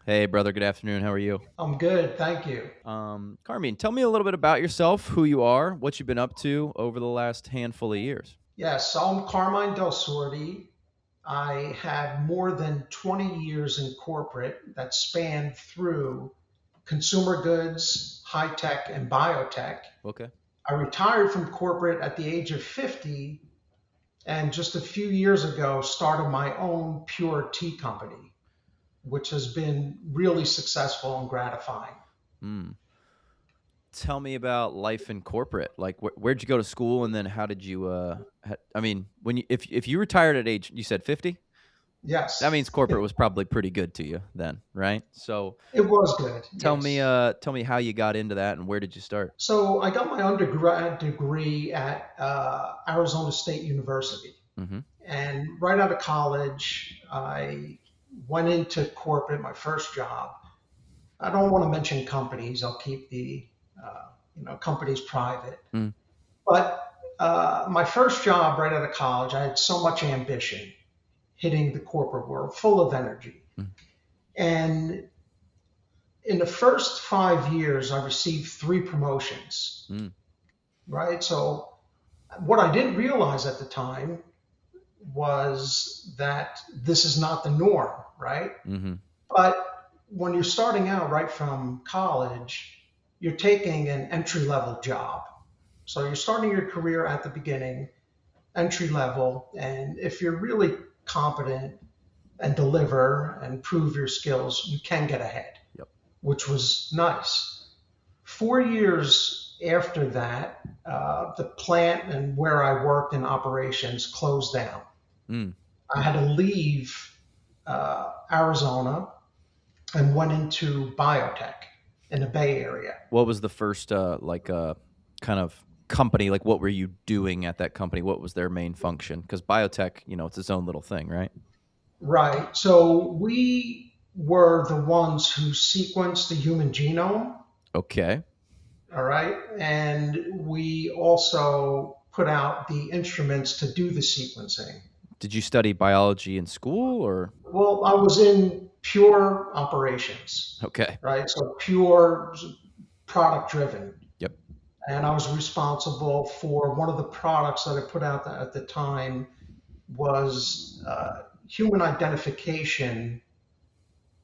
Hey, brother. Good afternoon. How are you? I'm good, thank you. Carmine, tell me a little bit about yourself, who you are, what you've been up to over the last handful of years. Yes, so I'm Carmine Del Sordi. I have more than 20 years in corporate that spanned through consumer goods, high tech, and biotech. Okay. I retired from corporate at the age of 50 and just a few years ago started my own pure tea company, which has been really successful and gratifying. Hmm. Tell me about life in corporate. Like, where'd you go to school, and then how did you? I mean, when you if you retired at age, you said 50. That means Yes, corporate was probably pretty good to you then, right? So it was good, yes. tell me how you got into that, and where did you start? So I got my undergrad degree at Arizona State University. Mm-hmm. And right out of college, I went into corporate, my first job. I don't want to mention companies. I'll keep the companies private. Mm. But my first job right out of college, I had so much ambition hitting the corporate world, full of energy. Mm. And in the first 5 years, I received three promotions, Mm. right? So what I didn't realize at the time was that this is not the norm, right? Mm-hmm. But when you're starting out right from college, you're taking an entry level job. So you're starting your career at the beginning, entry level, and if you're really competent and deliver and prove your skills, you can get ahead, Yep. which was nice. 4 years after that, the plant and where I worked in operations closed down. Mm. I had to leave Arizona and went into biotech in the Bay Area. What was the first kind of company? Like, what were you doing at that company? What was their main function? Because biotech, it's its own little thing, right? Right. So we were the ones who sequenced the human genome. Okay. All right. And we also put out the instruments to do the sequencing. Did you study biology in school or? Well, I was in pure operations, Okay. right? So pure product driven. Yep. And I was responsible for one of the products that I put out at the time was human identification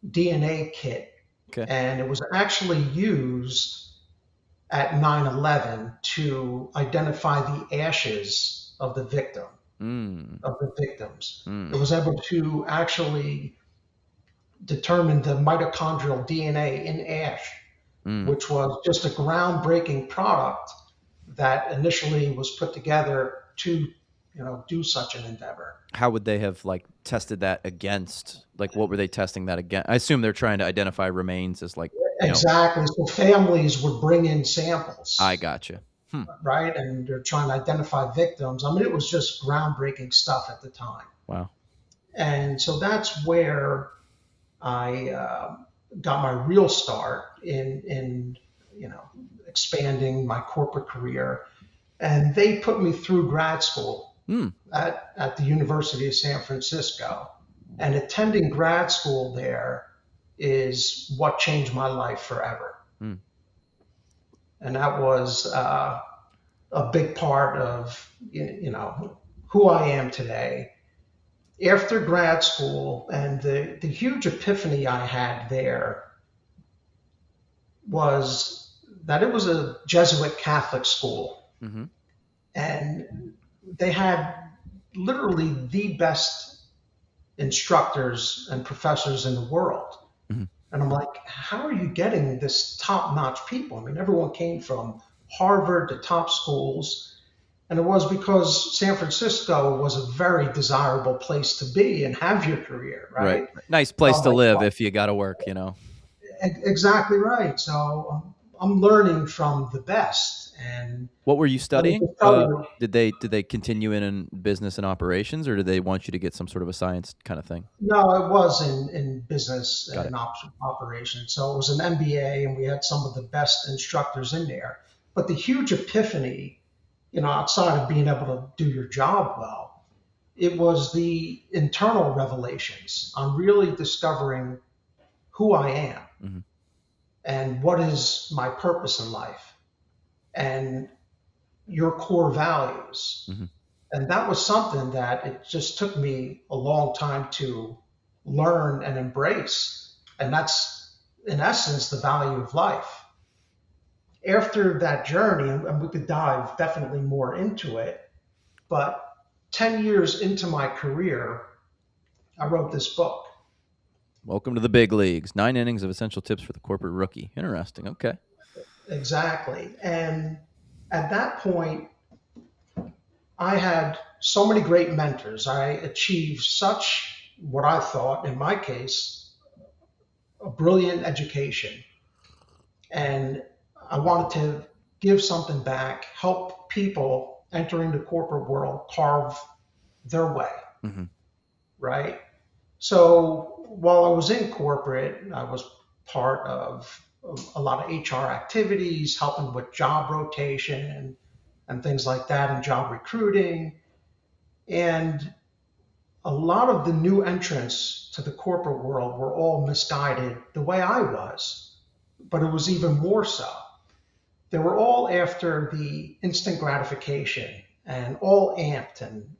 DNA kit, Okay. and it was actually used at 9/11 to identify the ashes of the Mm. victims. It Mm. was able to actually determine the mitochondrial DNA in ash, Mm. which was just a groundbreaking product that initially was put together to do such an endeavor. How would they have like tested that against? Like, what were they testing that against? I assume they're trying to identify remains as Exactly. So families would bring in I samples, gotcha. Hmm. right? And they're trying to identify victims. I mean, it was just groundbreaking stuff at the time. Wow. And so that's where I got my real start in you know expanding my corporate career. And they put me through grad school Hmm. at the University of San Francisco. And attending grad school there is what changed my life forever. Hmm. And that was a big part of who I am today. After grad school, and the huge epiphany I had there was that it was a Jesuit Catholic school, Mm-hmm. and they had literally the best instructors and professors in the world. Mm-hmm. And I'm like, how are you getting this top notch people? I mean, everyone came from Harvard to top schools. And it was because San Francisco was a very desirable place to be and have your career, Right. right? Nice place Felt to like, live well, if you got to work. exactly right. So I'm learning from the best. And What were you let me studying? just tell you, Did they continue in business and operations, or did they want you to get some sort of a science kind of thing? no, it was in business Got and it. operations. So it was an MBA, and we had some of the best instructors in there. But the huge epiphany, outside of being able to do your job well, it was the internal revelations on really discovering who I am Mhm. and what is my purpose in life and your core values. Mhm. And that was something that it just took me a long time to learn and embrace. And that's, in essence, the value of life. After that journey, and we could dive definitely more into it, but 10 years into my career, I wrote this book. Welcome to the big leagues. 9 innings of essential tips for the corporate rookie. Interesting. Okay. Exactly. And at that point, I had so many great mentors. I achieved such, what I thought, in my case, a brilliant education. And I wanted to give something back, help people entering the corporate world carve their way, Mhm. right? So while I was in corporate, I was part of a lot of HR activities, helping with job rotation and things like that, and job recruiting. And a lot of the new entrants to the corporate world were all misguided the way I was, but it was even more so. They were all after the instant gratification and all amped and,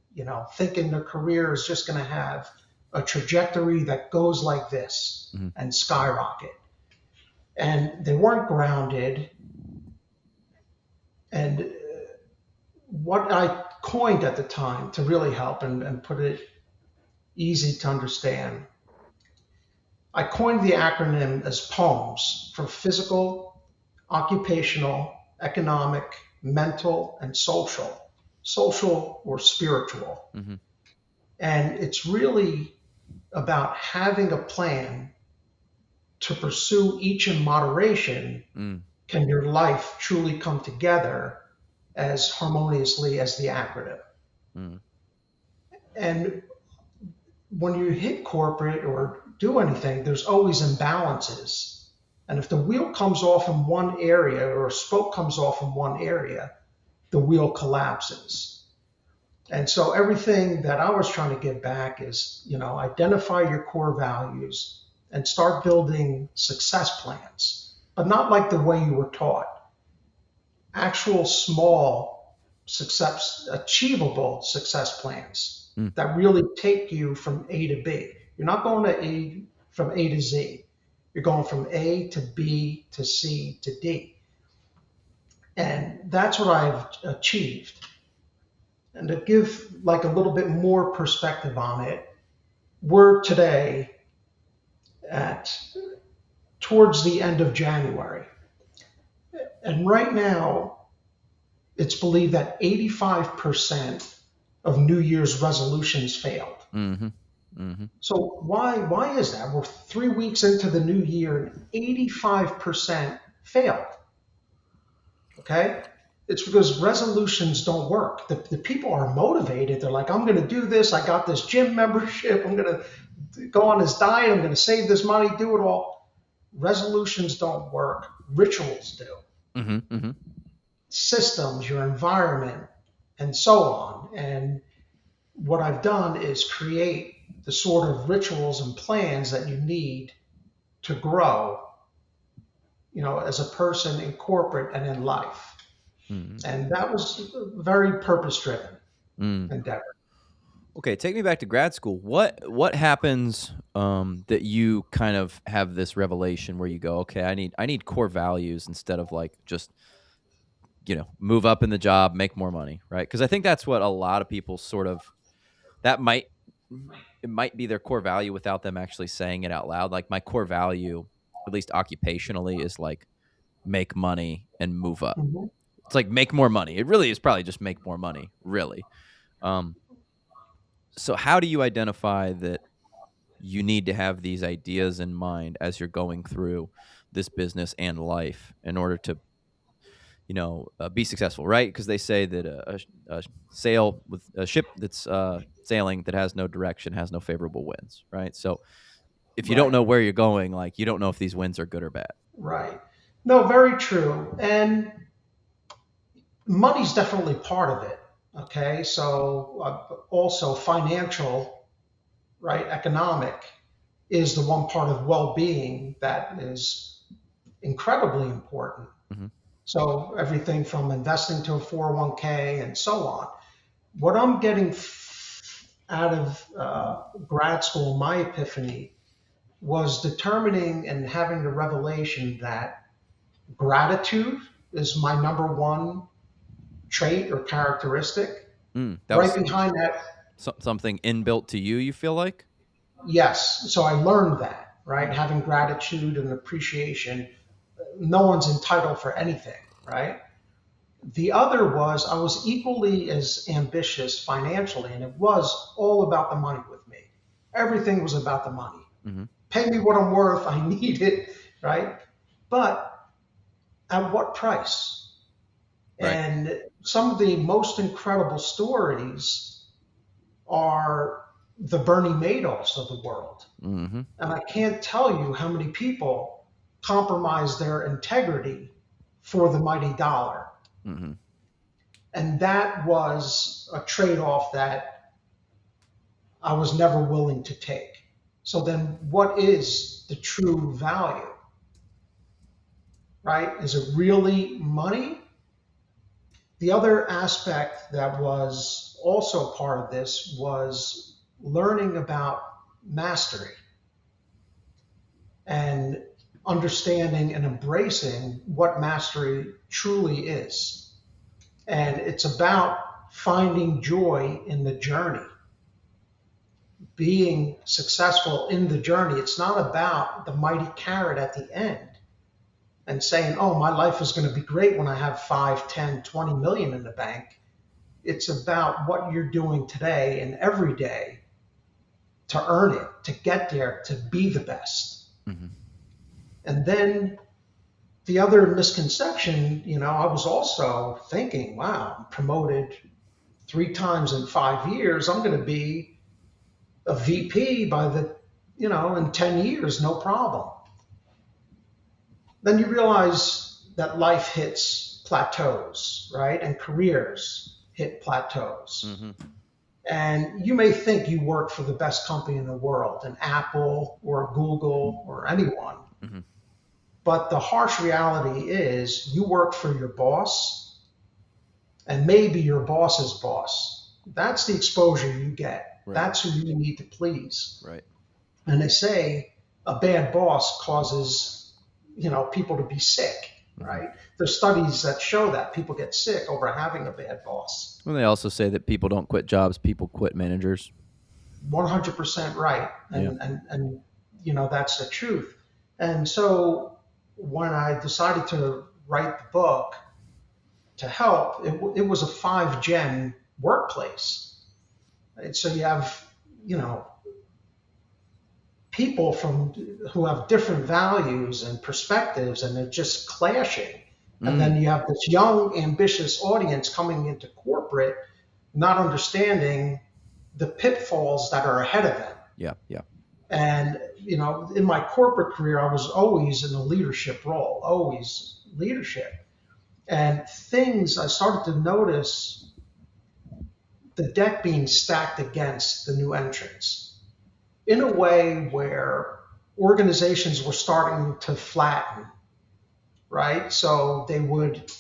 thinking their career is just going to have a trajectory that goes like this Mhm. and skyrocket. And they weren't grounded. And what I coined at the time to really help and put it easy to understand, I coined the acronym as POEMS for physical, occupational, economic, mental, and social or spiritual. Mhm. And it's really about having a plan to pursue each in moderation. Mm. Can your life truly come together as harmoniously as the acronym? Mm. And when you hit corporate or do anything, there's always imbalances. And if the wheel comes off in one area or a spoke comes off in one area, the wheel collapses. And so everything that I was trying to give back is, identify your core values and start building success plans, but not like the way you were taught. Actual small success, achievable success plans Mm. that really take you from A to B. You're not going to A from A to Z. You're going from A to B to C to D. And that's what I've achieved. And to give like a little bit more perspective on it, we're today at towards the end of January. And right now, it's believed that 85% of New Year's resolutions failed. Mhm. Mhm. So why is that? We're 3 weeks into the new year and 85% failed. Okay? It's because resolutions don't work. The people are motivated. They're like, I'm going to do this. I got this gym membership. I'm going to go on this diet. I'm going to save this money, do it all. Resolutions don't work. Rituals do. Mhm. Mhm. Systems, your environment, and so on. And what I've done is create the sort of rituals and plans that you need to grow, as a person in corporate and in life. Mm. And that was a very purpose driven Mm. endeavor. Okay, take me back to grad school. What happens that you kind of have this revelation where you go, okay, I need core values instead of like just move up in the job, make more money, right? Because I think that's what a lot of people sort of that might it might be their core value without them actually saying it out loud. Like my core value, at least occupationally, is like make money and move up. Mhm. It's like make more money. It really is probably just make more money, really. Um, so how do you identify that you need to have these ideas in mind as you're going through this business and life in order to be successful, right? Because they say that a sail with a ship that's sailing that has no direction has no favorable winds, right? So if you don't Right, know where you're going, like you don't know if these winds are good or bad. right. No, very true. And money's definitely part of it. Okay. So also financial, right? Economic. is the one part of well-being that is incredibly important. Hmm. So everything from investing to a 401k and so on. What I'm getting out of grad school, my epiphany was determining and having the revelation that gratitude is my number one trait or characteristic. That Right was behind that, something inbuilt to you. You feel like? yes. So I learned that, right? Having gratitude and appreciation. No one's entitled for anything, right? The other was I was equally as ambitious financially, and it was all about the money with me. Everything was about the money. Hmm. Pay me what I'm worth. I need it, right? But at what price? Right. And some of the most incredible stories are the Bernie Madoffs of the world. Hmm. And I can't tell you how many people compromise their integrity for the mighty dollar. Hmm. And that was a trade off that I was never willing to take. So then, what is the true value, right? Is it really money? The other aspect that was also part of this was learning about mastery and understanding and embracing what mastery truly is. And it's about finding joy in the journey, being successful in the journey. It's not about the mighty carrot at the end and saying, oh, my life is going to be great when I have 5, 10, 20 million in the bank. It's about what you're doing today and every day to earn it, to get there, to be the best. Hmm. And then the other misconception, I was also thinking, wow, I'm promoted 3 times in 5 years. I'm going to be a VP in 10 years, no problem. Then you realize that life hits plateaus, right? And careers hit plateaus. Hmm. And you may think you work for the best company in the world, an Apple or Google or anyone. Hmm. But the harsh reality is you work for your boss and maybe your boss's boss. That's the exposure you get. Right. That's who you need to please. Right. And they say a bad boss causes, people to be sick, Hmm. right? There's studies that show that people get sick over having a bad boss. And they also say that people don't quit jobs; people quit managers. 100% right. Yeah. And that's the truth. And so when I decided to write the book to help, it was a 5 gen workplace. Right? So you have, you know, people from who have different values and perspectives, and they're just clashing. And Mm. then you have this young, ambitious audience coming into corporate, not understanding the pitfalls that are ahead of them. Yeah. Yeah. And, in my corporate career, I was always in a leadership role, always leadership. And I started to notice the deck being stacked against the new entrants in a way where organizations were starting to flatten, right? So they would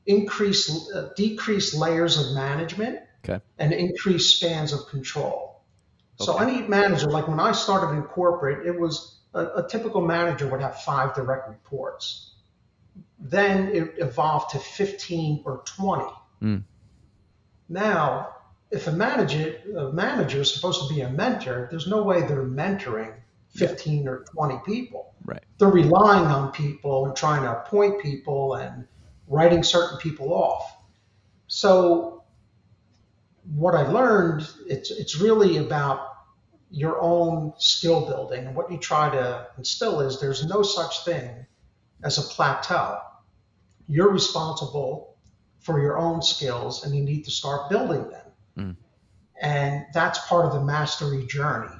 decrease layers of management Okay. and increase spans of control. So Okay. any manager, like when I started in corporate, it was a typical manager would have 5 direct reports. Then it evolved to 15 or 20. Mm. Now, if a manager is supposed to be a mentor, there's no way they're mentoring Yeah. 15 or 20 people. Right. They're relying on people and trying to appoint people and writing certain people off. So what I learned, it's really about your own skill building. And what you try to instill is there's no such thing as a plateau. You're responsible for your own skills and you need to start building them. Mm. And that's part of the mastery journey.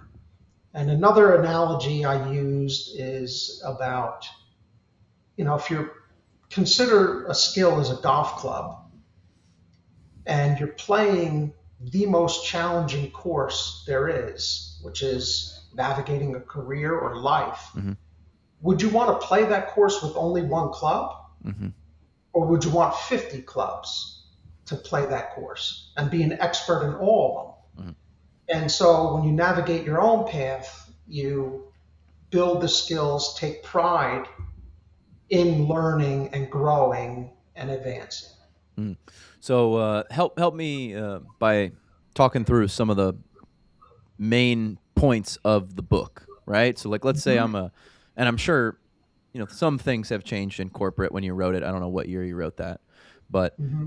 And another analogy I used is about, if you consider a skill as a golf club and you're playing the most challenging course there is, which is navigating a career or life, Hmm. would you want to play that course with only one club? Hmm. Or would you want 50 clubs to play that course and be an expert in all of them? Hmm. And so when you navigate your own path, you build the skills, take pride in learning and growing and advancing. Mm. So help me by talking through some of the main points of the book, right? So like let's say Mm-hmm. and I'm sure some things have changed in corporate when you wrote it. I don't know what year you wrote that, but Mm-hmm.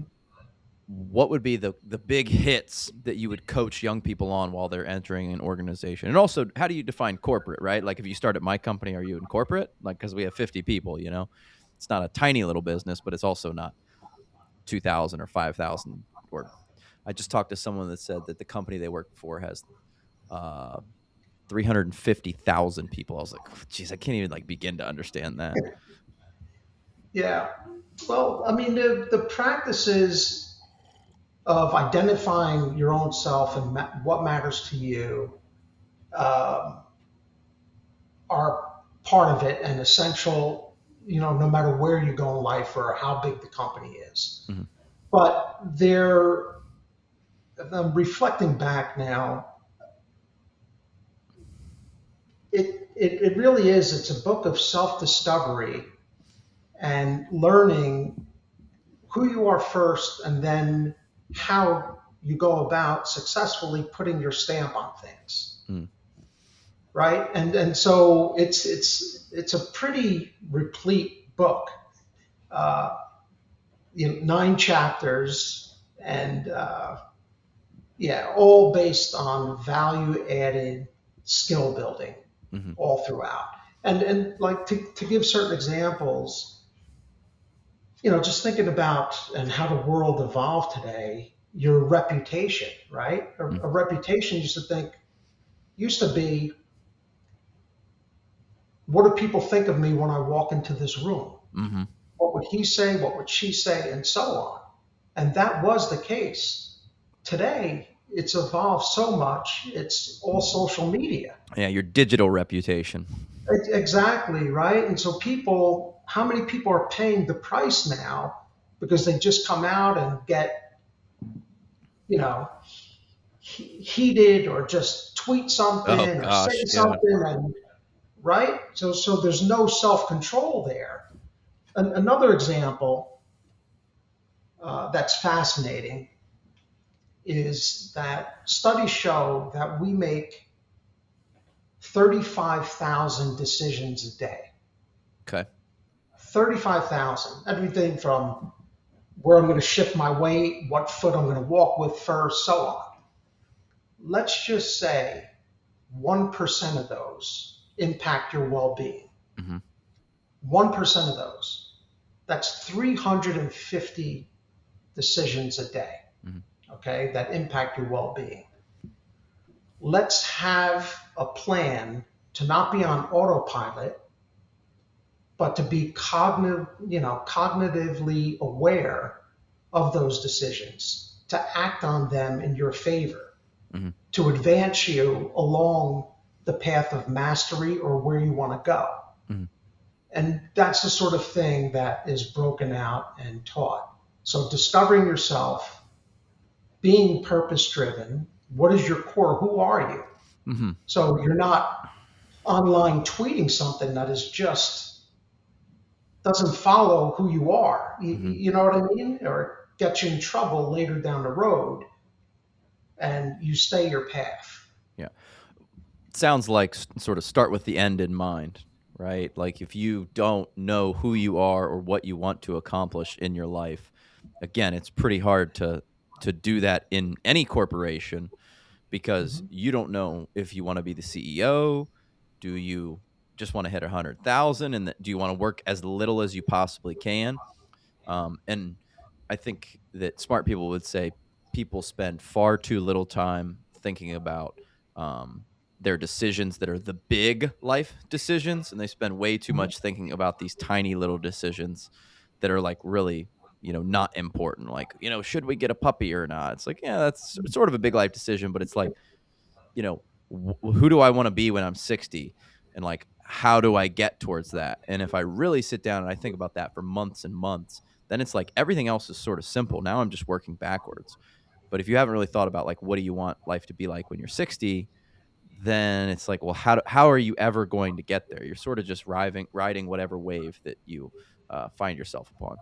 what would be the big hits that you would coach young people on while they're entering an organization? And also, how do you define corporate, right? Like if you start at my company, are you in corporate? Like cuz we have 50 people, It's not a tiny little business, but it's also not 2,000 or 5,000. Or I just talked to someone that said that the company they work for has uh 350,000 people. I was like, geez, I can't even like begin to understand that. Yeah. Well, I mean, the practices of identifying your own self and what matters to you um, are part of it and essential, no matter where you go in life or how big the company is. Mhm. But I'm reflecting back now, it really is, it's a book of self discovery and learning who you are first and then how you go about successfully putting your stamp on things, Mm. right? And so it's a pretty replete book, uh, 9 chapters, and yeah, all based on value added skill building Mhm. all throughout. And like to give certain examples, just thinking about and how the world evolved today, your reputation, right? A Mm. reputation used to be, what do people think of me when I walk into this room? Mhm. What would he say? What would she say? And so on. And that was the case. Today, it's evolved so much. It's all social media. Yeah, your digital reputation. Exactly, right? And so how many people are paying the price now because they just come out and get, you know, heated or just tweet Oh something or say gosh, yeah. something, and right? So there's no self-control there. Another example that's fascinating is that studies show that we make 35,000 decisions a day. Okay. 35,000. Everything from where I'm going to shift my weight, what foot I'm going to walk with first, so on. Let's just say 1% of those impact your well being. Mhm. 1% of those. That's 350 decisions a day, Mhm. okay, that impact your well being. Let's have a plan to not be on autopilot, but to be cognitively aware of those decisions, to act on them in your favor, Mhm. to advance you along the path of mastery or where you want to go. Mhm. And that's the sort of thing that is broken out and taught. So discovering yourself, being purpose driven, what is your core? Who are you? Mhm. So you're not online tweeting something that is just doesn't follow who you are. You, Mhm. you know what I mean? Or get you in trouble later down the road, and you stay your path. Yeah. Sounds like sort of start with the end in mind, right? Like if you don't know who you are or what you want to accomplish in your life, again, it's pretty hard to do that in any corporation because Mm-hmm. you don't know if you want to be the CEO. Do you just want to hit 100,000 and do you want to work as little as you possibly can? And I think that smart people would say people spend far too little time thinking about um, their decisions that are the big life decisions, and they spend way too Mm-hmm. much thinking about these tiny little decisions that are like really not important. Like should we get a puppy or not? It's like, yeah, that's sort of a big life decision, but it's like you know who do I want to be when I'm 60? And like, how do I get towards that? And if I really sit down and I think about that for months and months, then it's like everything else is sort of simple. Now I'm just working backwards. But if you haven't really thought about like, what do you want life to be like when you're 60? Then it's like, well, how are you ever going to get there? You're sort of just riding whatever wave that you find yourself upon.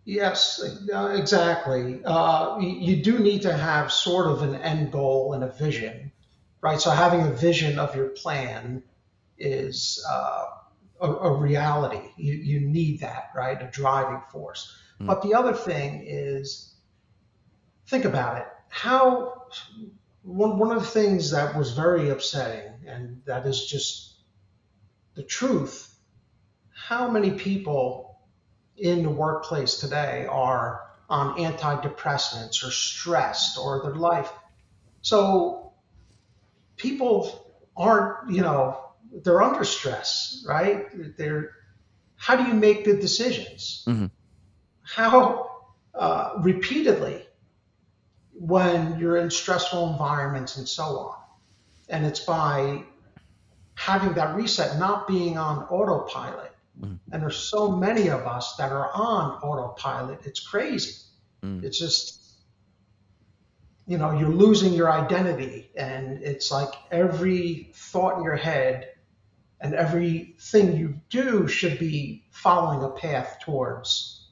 Yes, exactly. You do need to have sort of an end goal and a vision, right? So having a vision of your plan is a reality. You need that, right? A driving force. Mm, But the other thing is, think about it. How one of the things that was very upsetting, and that is just the truth, how many people in the workplace today are on antidepressants or stressed or their life. So people aren't, they're under stress, right? They're, how do you make good decisions? mhm, How repeatedly when you're in stressful environments and so on. And it's by having that reset, not being on autopilot. mhm, And there's so many of us that are on autopilot. It's crazy. mm. It's just, you're losing your identity. And it's like every thought in your head and everything you do should be following a path towards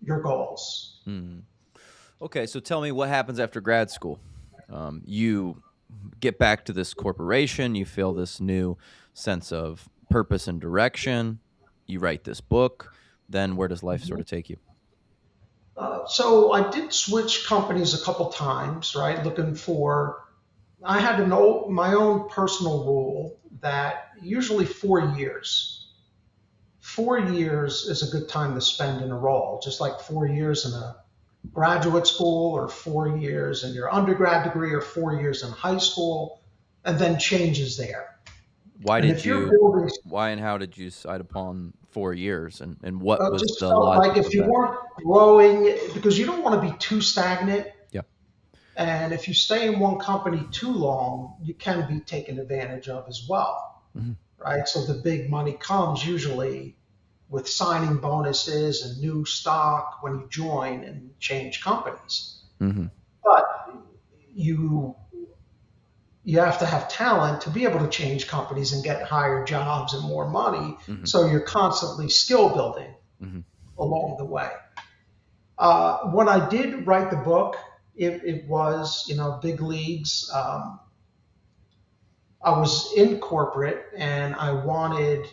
your goals. Mm. Okay, so tell me what happens after grad school. You get back to this corporation, you feel this new sense of purpose and direction. You write this book. Then where does life sort of take you? So I did switch companies a couple times, right? Looking for, I had my own personal rule that usually 4 years. 4 years is a good time to spend in a role, just like 4 years in a graduate school or 4 years in your undergrad degree or 4 years in high school, and then changes there. Why And did if you're you building, why and how did you decide upon 4 years, and what was just the felt like logic if of you that? weren't growing, because you don't want to be too stagnant. Yeah. And if you stay in one company too long, you can be taken advantage of as well, Hmm. right? So the big money comes usually with signing bonuses and new stock when you join and change companies. Hmm. But you you have to have talent to be able to change companies and get higher jobs and more money. Hmm. So you're constantly skill building Hmm. along the way. When I did write the book, it was, big leagues. I was in corporate and I wanted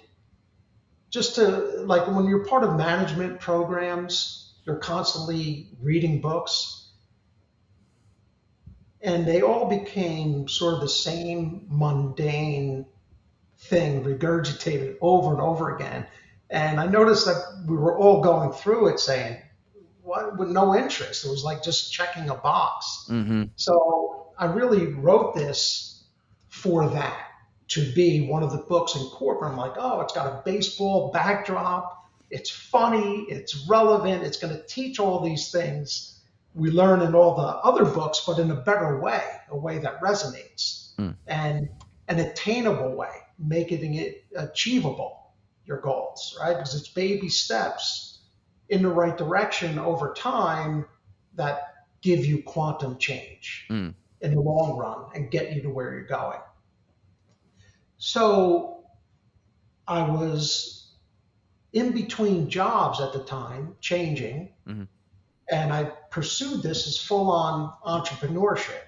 just to, like, when you're part of management programs, you're constantly reading books and they all became sort of the same mundane thing regurgitated over and over again. And I noticed that we were all going through it saying, what, with no interest. It was like just checking a box. Hmm. So I really wrote this for that, to be one of the books in corporate. I'm like, oh, it's got a baseball backdrop. It's funny. It's relevant. It's going to teach all these things we learn in all the other books, but in a better way, a way that resonates Mm. and an attainable way, making it achievable, your goals, right? Because it's baby steps in the right direction over time that give you quantum change Mm. in the long run and get you to where you're going. So I was in between jobs at the time, changing, Hmm. and I pursued this as full on entrepreneurship.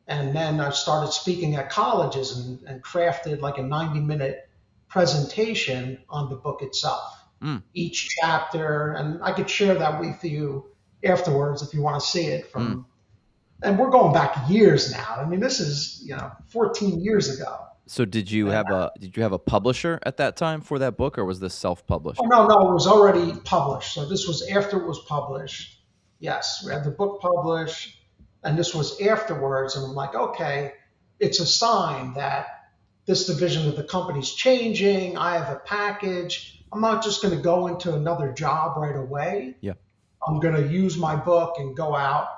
And then I started speaking at colleges and crafted like a 90-minute presentation on the book itself, Mm. each chapter. And I could share that with you afterwards if you want to see it Mm. from, and we're going back years now. I mean, this is, 14 years ago. So And did you have a publisher at that time for that book, or was this oh, self-published? no, no, it was already published. So this was after it was published. Yes, we had the book published, and this was afterwards. And I'm like, okay, it's a sign that this division of the company's changing. I have a package. I'm not just going to go into another job right away. Yeah. I'm going to use my book and go out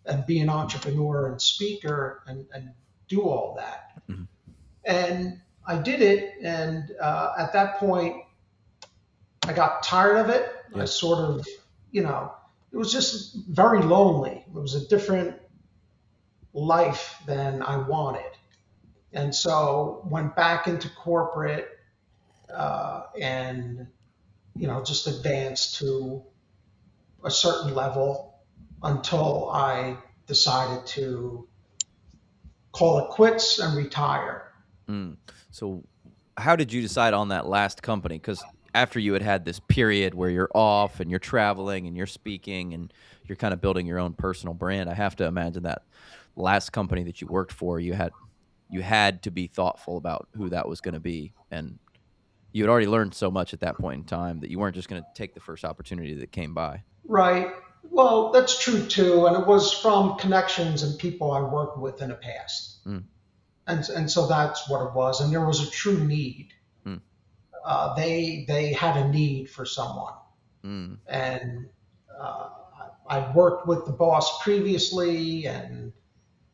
and be an entrepreneur and speaker and do all that. Mhm. And I did it. And at that point, I got tired of it. I Yeah. sort of, you know, it was just very lonely. It was a different life than I wanted. And so went back into corporate and, just advanced to a certain level until I decided to call it quits and retire. Mm. So, how did you decide on that last company? Because after you had this period where you're off and you're traveling and you're speaking and you're kind of building your own personal brand, I have to imagine that last company that you worked for, you had to be thoughtful about who that was going to be, and you had already learned so much at that point in time that you weren't just going to take the first opportunity that came by. Right. Well, that's true too. And it was from connections and people I worked with in the past. Mm, And so that's what it was. And there was a true need. mm, They had a need for someone. mm, And uh, I'd worked with the boss previously, and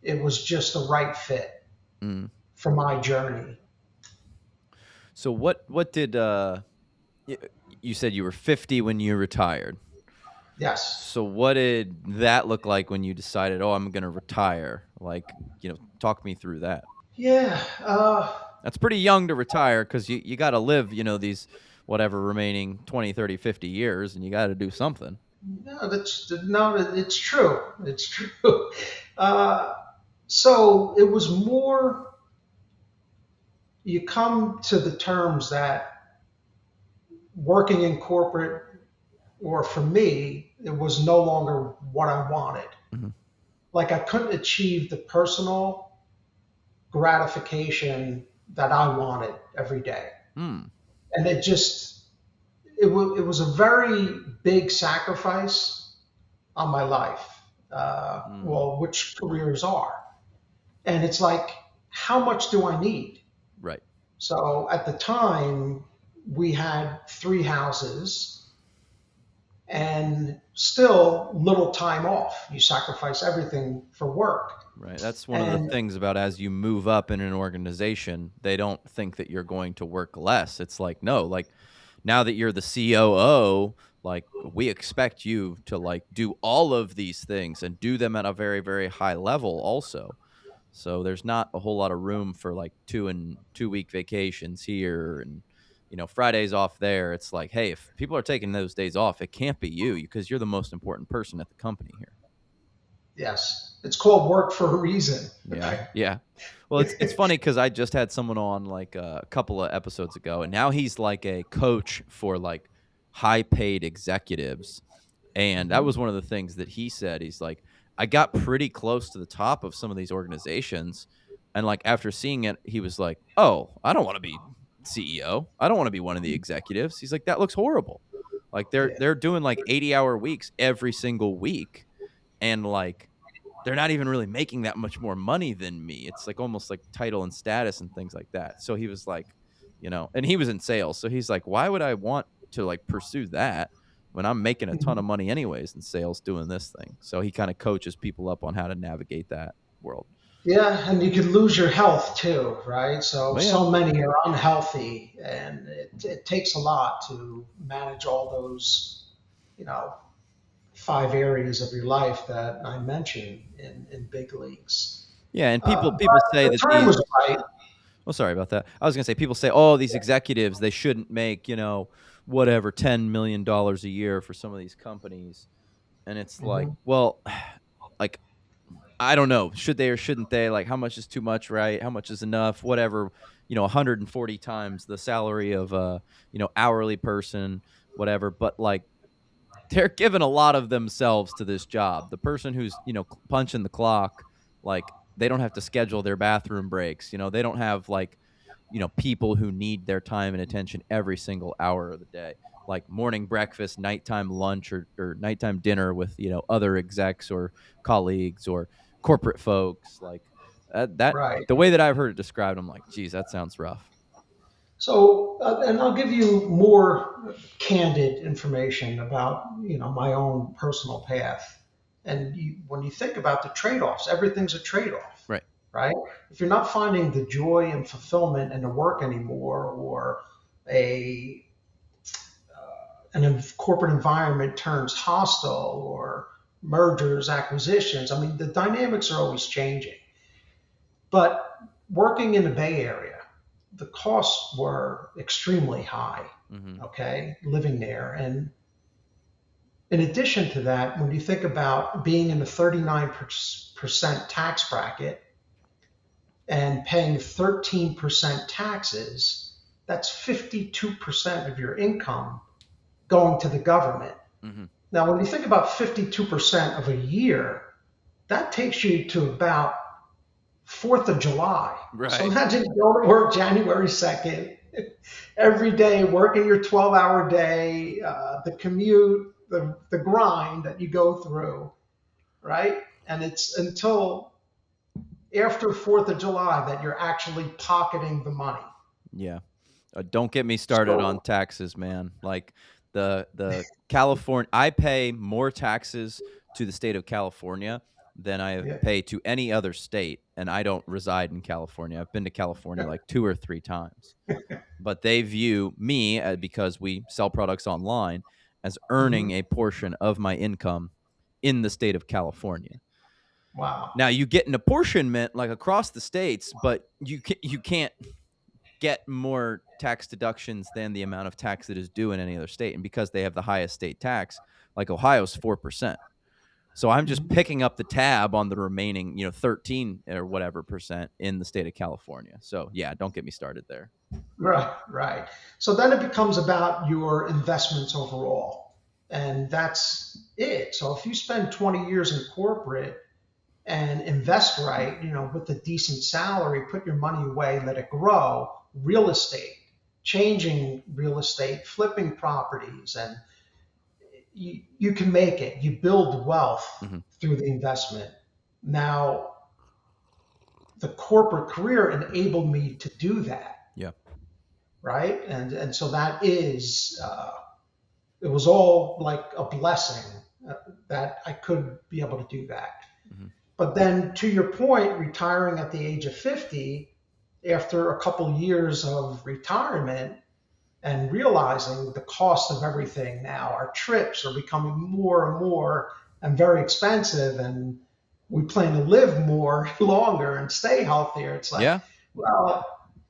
it was just the right fit mm. for my journey. So what did y- you said you were 50 when you retired? Yes. So what did that look like when you decided, "Oh, I'm going to retire?" Like, talk me through that. Yeah. That's pretty young to retire because you got to live, these whatever remaining 20, 30, 50 years, and you got to do something. no, it's true. It's true. Uh, so it was more, you come to the terms that working in corporate, or for me, it was no longer what I wanted. Mhm. Like I couldn't achieve the personal gratification that I wanted every day. Mm, And it was a very big sacrifice on my life. mm, Well, which careers are. And it's like, how much do I need? right. So at the time, we had three houses and still little time off. You sacrifice everything for work. Right. That's one of the And things about as you move up in an organization, they don't think that you're going to work less. It's like, no, like now that you're the COO, like we expect you to like do all of these things and do them at a very, very high level also. So there's not a whole lot of room for like 2 week vacations here and Fridays off there. It's like, hey, if people are taking those days off, it can't be you because you're the most important person at the company here. yes, it's called work for a reason. Yeah, yeah. Well, it's funny because I just had someone on like a couple of episodes ago, and now he's like a coach for like high paid executives. And that Mhm. was one of the things that he said. He's like, I got pretty close to the top of some of these organizations, and like after seeing it, he was like, "Oh, I don't want to be CEO. I don't want to be one of the executives." He's like, "That looks horrible." Like they're Yeah. they're doing like 80-hour weeks every single week, and like they're not even really making that much more money than me. It's like almost like title and status and things like that. So he was like, and he was in sales. So he's like, why would I want to like pursue that when I'm making a ton of Mhm. money anyways in sales doing this thing? So he kind of coaches people up on how to navigate that world. Yeah, and you could lose your health too, right? So But yeah. so many are unhealthy, and it takes a lot to manage all those, you know, five areas of your life that I mentioned in big leagues. Yeah. And people But say the that time these, was right. well, sorry about that. I was going to say, people say, oh, these executives, they shouldn't make, whatever, $10 million a year for some of these companies. And it's like, Mhm. well, like I don't know. Should they or shouldn't they? Like, how much is too much, right? How much is enough? Whatever, 140 times the salary of a, hourly person, whatever. But like, they're giving a lot of themselves to this job. The person who's, punching the clock, like, they don't have to schedule their bathroom breaks. They don't have like, people who need their time and attention every single hour of the day. Like morning breakfast, nighttime lunch, or nighttime dinner with, other execs or colleagues or corporate folks. Like that Right. the way that I've heard it described, I'm like, geez, that sounds rough. So, and I'll give you more candid information about, my own personal path. And when you think about the trade-offs, everything's a trade-off. Right. right? If you're not finding the joy and fulfillment in the work anymore, or a corporate environment turns hostile, or mergers, acquisitions, I mean, the dynamics are always changing. But working in the Bay Area, the costs were extremely high, Hmm. okay, living there. And in addition to that, when you think about being in the 39% tax bracket and paying 13% taxes, that's 52% of your income going to the government. Hmm. Now, when you think about 52% of a year, that takes you to about 4th of July. So Right. imagine going to work January 2nd, every day working your 12-hour day, the commute, the grind that you go through, right? And it's until after 4th of July that you're actually pocketing the money. Yeah. Don't get me started on So, taxes, man. Like the California, I pay more taxes to the state of California than I yeah, pay to any other state, and I don't reside in California. I've been to California like 2 or 3 times, but they view me, because we sell products online, as earning mhm. a portion of my income in the state of California. Wow. Now you get an apportionment like across the states, but you can't get more tax deductions than the amount of tax that is due in any other state. And because they have the highest state tax, like Ohio's 4%. So I'm just Mhm. picking up the tab on the remaining, 13 or whatever percent in the state of California. So yeah, don't get me started there. Right, right. So then it becomes about your investments overall. And that's it. So if you spend 20 years in corporate and invest right, with a decent salary, put your money away, let it grow, real estate, changing real estate, flipping properties, and you can make it. You build wealth Hmm. through the investment. Now, the corporate career enabled me to do that, Yeah. right? And so that is, it was all like a blessing that I could be able to do that. Hmm. But then, to your point, retiring at the age of 50, after a couple years of retirement and realizing the cost of everything now, our trips are becoming more and more and very expensive, and we plan to live more, longer, and stay healthier. It's like, Yeah. well,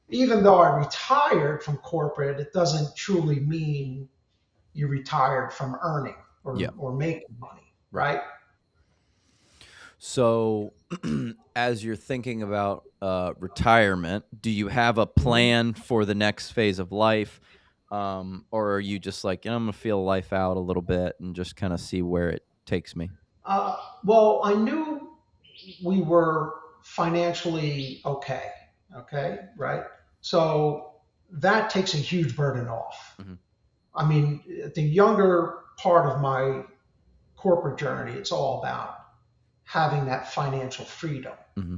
even though I retired from corporate, it doesn't truly mean you retired from earning Yeah. or making money, Right. right? So, as you're thinking about retirement, do you have a plan for the next phase of life? Or are you just like, I'm going to feel life out a little bit and just kind of see where it takes me? Well, I knew we were financially okay. Okay, right? So that takes a huge burden off. Hmm. I mean, the younger part of my corporate journey, it's all about having that financial freedom. Hmm.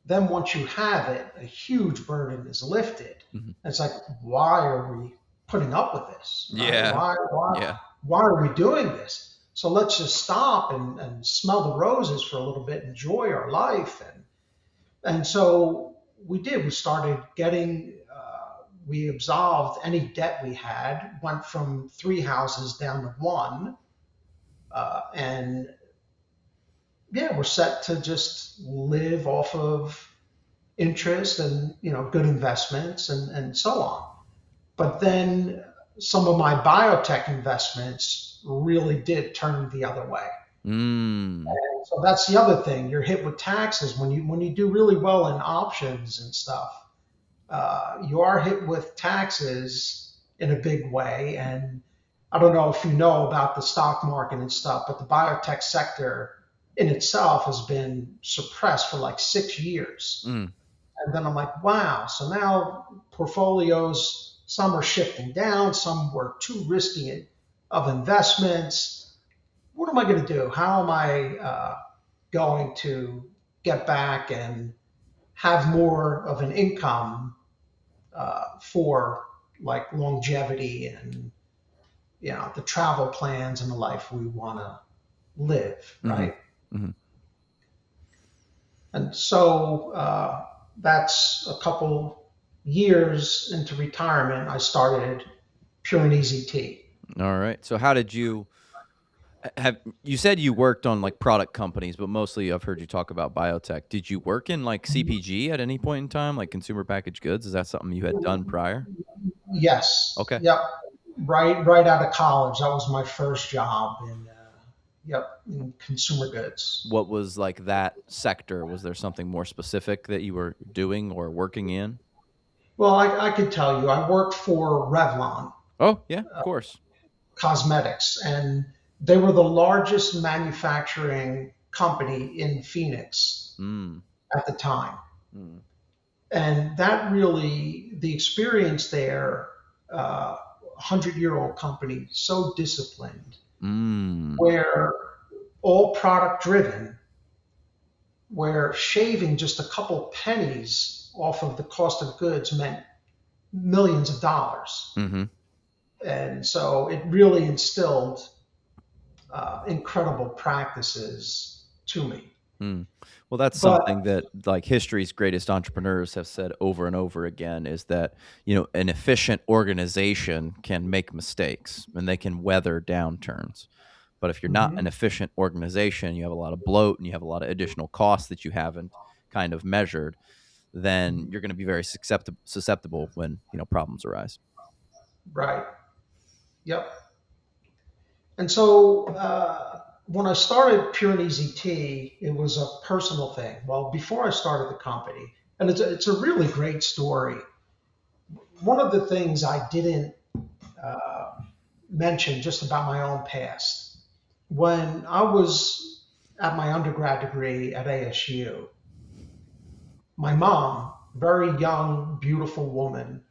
Then once you have it, a huge burden is lifted. Hmm. It's like, why are we putting up with this, right? Yeah. Why, Yeah. why are we doing this? So let's just stop and smell the roses for a little bit, enjoy our life. And so we did. We started getting, we absolved any debt we had, went from 3 houses down to one. And yeah, we're set to just live off of interest and, good investments and so on. But then some of my biotech investments really did turn the other way. Mm. So that's the other thing. You're hit with taxes when you do really well in options and stuff. You are hit with taxes in a big way. And I don't know if you know about the stock market and stuff, but the biotech sector in itself has been suppressed for like 6 years. Mm. And then I'm like, wow. So now portfolios, some are shifting down, some were too risky of investments. What am I going to do? How am I going to get back and have more of an income for like longevity and the travel plans and the life we want to live, Hmm. right? Hmm. And so that's a couple years into retirement. I started Pure and Easy Tea. All right. So how did you have you said you worked on like product companies, but mostly I've heard you talk about biotech. Did you work in like CPG at any point in time, like consumer packaged goods? Is that something you had done prior? Yes, Okay. yep. Right out of college, that was my first job in yep, in consumer goods. What was like that sector? Was there something more specific that you were doing or working in? Well, I could tell you, I worked for Revlon Oh, yeah, of course. Cosmetics, and they were the largest manufacturing company in Phoenix Mm. at the time. Mm. And that really, the experience there, 100-year-old company, so disciplined, Mm. where all product driven, where shaving just a couple pennies off of the cost of goods meant millions of dollars. Mhm. And so it really instilled incredible practices to me. Mm. Well, that's But something that like history's greatest entrepreneurs have said over and over again is that, an efficient organization can make mistakes and they can weather downturns. But if you're not an mhm, efficient organization, you have a lot of bloat and you have a lot of additional costs that you haven't kind of measured, then you're going to be very susceptible when, problems arise. right, yep. And so when I started Pure and Easy Tea, it was a personal thing. Well, before I started the company, and it's a really great story. One of the things I didn't uh, mention just about my own past, when I was at my undergrad degree at ASU, my mom, very young, beautiful woman,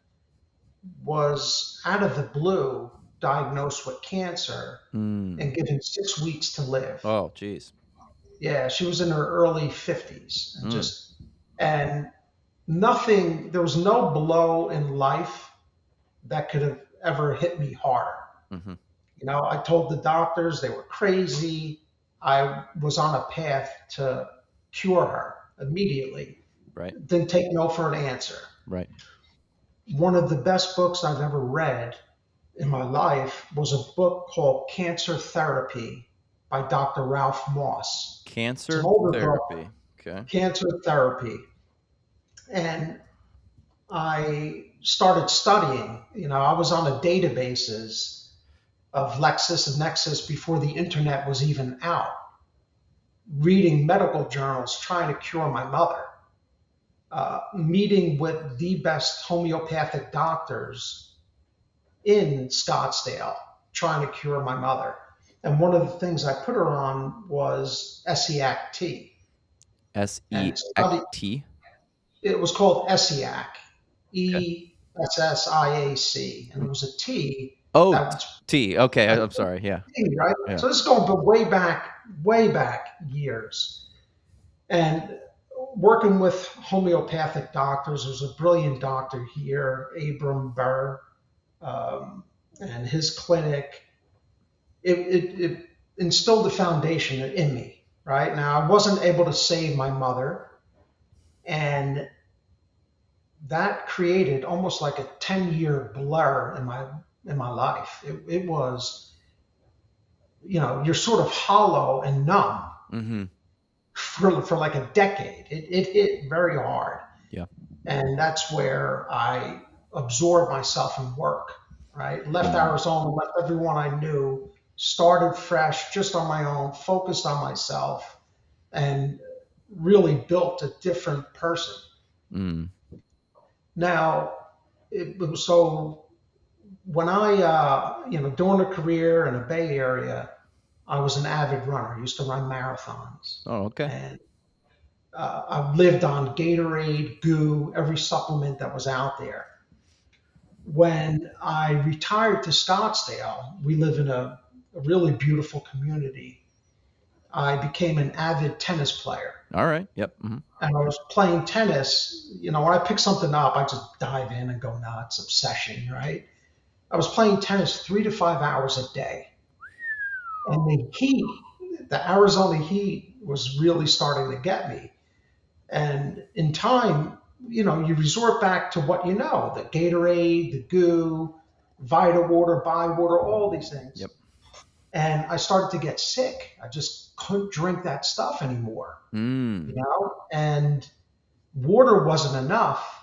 was out of the blue diagnosed with cancer Mm. and given 6 weeks to live. Oh, geez. Yeah, she was in her early 50s and Mm. and nothing, there was no blow in life that could have ever hit me harder. Hmm. I told the doctors they were crazy. I was on a path to cure her immediately. Right. Didn't take no for an answer. Right. One of the best books I've ever read in my life was a book called Cancer Therapy by Dr. Ralph Moss. It's an Cancer older book, therapy. Okay. Cancer Therapy. And I started studying. I was on a databases of LexisNexis before the internet was even out, reading medical journals, trying to cure my mother, meeting with the best homeopathic doctors in Scottsdale, trying to cure my mother. And one of the things I put her on was SEAC tea. S E And X study, T. it was called ESSIAC, Okay. ESSIAC. And it was a tea Oh, that's T. Okay. like I'm sorry. Yeah. tea, right? Yeah. So this is going way back years. And working with homeopathic doctors, there's a brilliant doctor here, Abram Burr, um, and his clinic. It instilled the foundation in me. Right now, I wasn't able to save my mother, and that created almost like a 10-year blur in my life. It was, you're sort of hollow and numb Mhm. for like a decade. It hit very hard. Yeah. And that's where I absorbed myself in work, right? Left Mm. Arizona, left everyone I knew, started fresh, just on my own, focused on myself, and really built a different person. Mm. Now, it was so when I, during a career in a Bay Area, I was an avid runner. I used to run marathons. Oh, okay. And I lived on Gatorade, Goo, every supplement that was out there. When I retired to Scottsdale, we live in a really beautiful community. I became an avid tennis player. All right. Yep. Mhm. And I was playing tennis. When I pick something up, I just dive in and go nuts, obsession, right? I was playing tennis 3 to 5 hours a day. And the Arizona heat was really starting to get me. And in time, you resort back to what you know, the Gatorade, the goo, Vita water, Buy water, all these Yep. things. And I started to get sick. I just couldn't drink that stuff anymore, Mm. and water wasn't enough.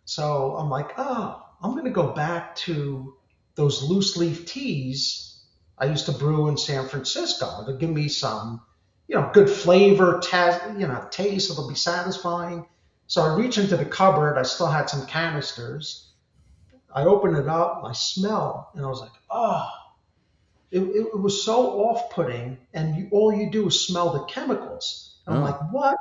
So I'm like, oh, I'm going to go back to those loose leaf teas I used to brew in San Francisco to give me some, good flavor, taste. It'll be satisfying. So I reach into the cupboard. I still had some canisters. I open it up, I smell, and I was like, oh, it was so off-putting, and all you do is smell the chemicals. And I'm Oh. like, what?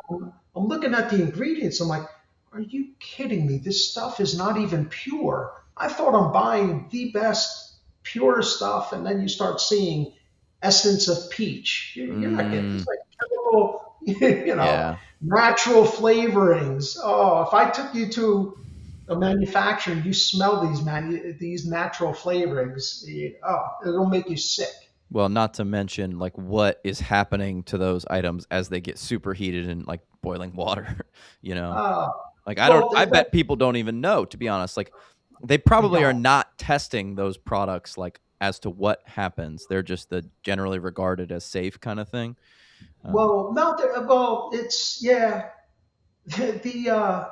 I'm looking at the ingredients. I'm like, are you kidding me? This stuff is not even pure. I thought I'm buying the best pure stuff, and then you start seeing essence of peach. You're not getting Mm. it's like chemical, Yeah. natural flavorings. Oh, if I took you to a manufacturer and you smell these natural flavorings, it'll make you sick. Well, not to mention like what is happening to those items as they get superheated in like boiling water, you know? Uh, Like well, I bet people don't even know, to be honest. Like they they probably are don't. not testing those products like as to what happens. They're just the generally regarded as safe kind of thing. Um, Well, no, it's yeah. The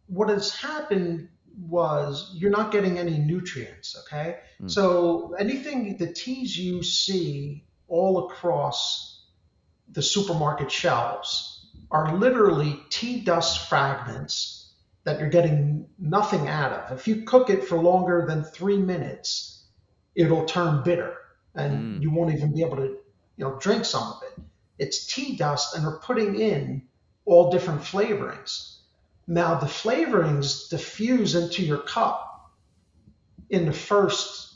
what has happened was you're not getting any nutrients. Okay, mm, so anything the teas you see all across the supermarket shelves are literally tea dust fragments that you're getting nothing out of. If you cook it for longer than 3 minutes, it'll turn bitter and mm, you won't even be able to, drink some of it. It's tea dust, and they're putting in all different flavorings. Now, the flavorings diffuse into your cup in the first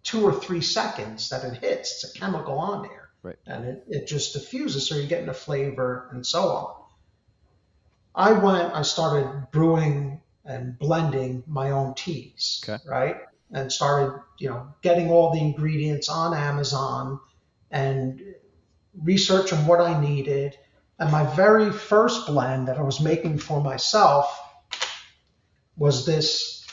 2 or 3 seconds that it hits. It's a chemical on there, right. and it just diffuses, so you're getting the flavor and so on. I started brewing and blending my own teas, Okay. right? And started, getting all the ingredients on Amazon and researching what I needed. And my very first blend that I was making for myself was this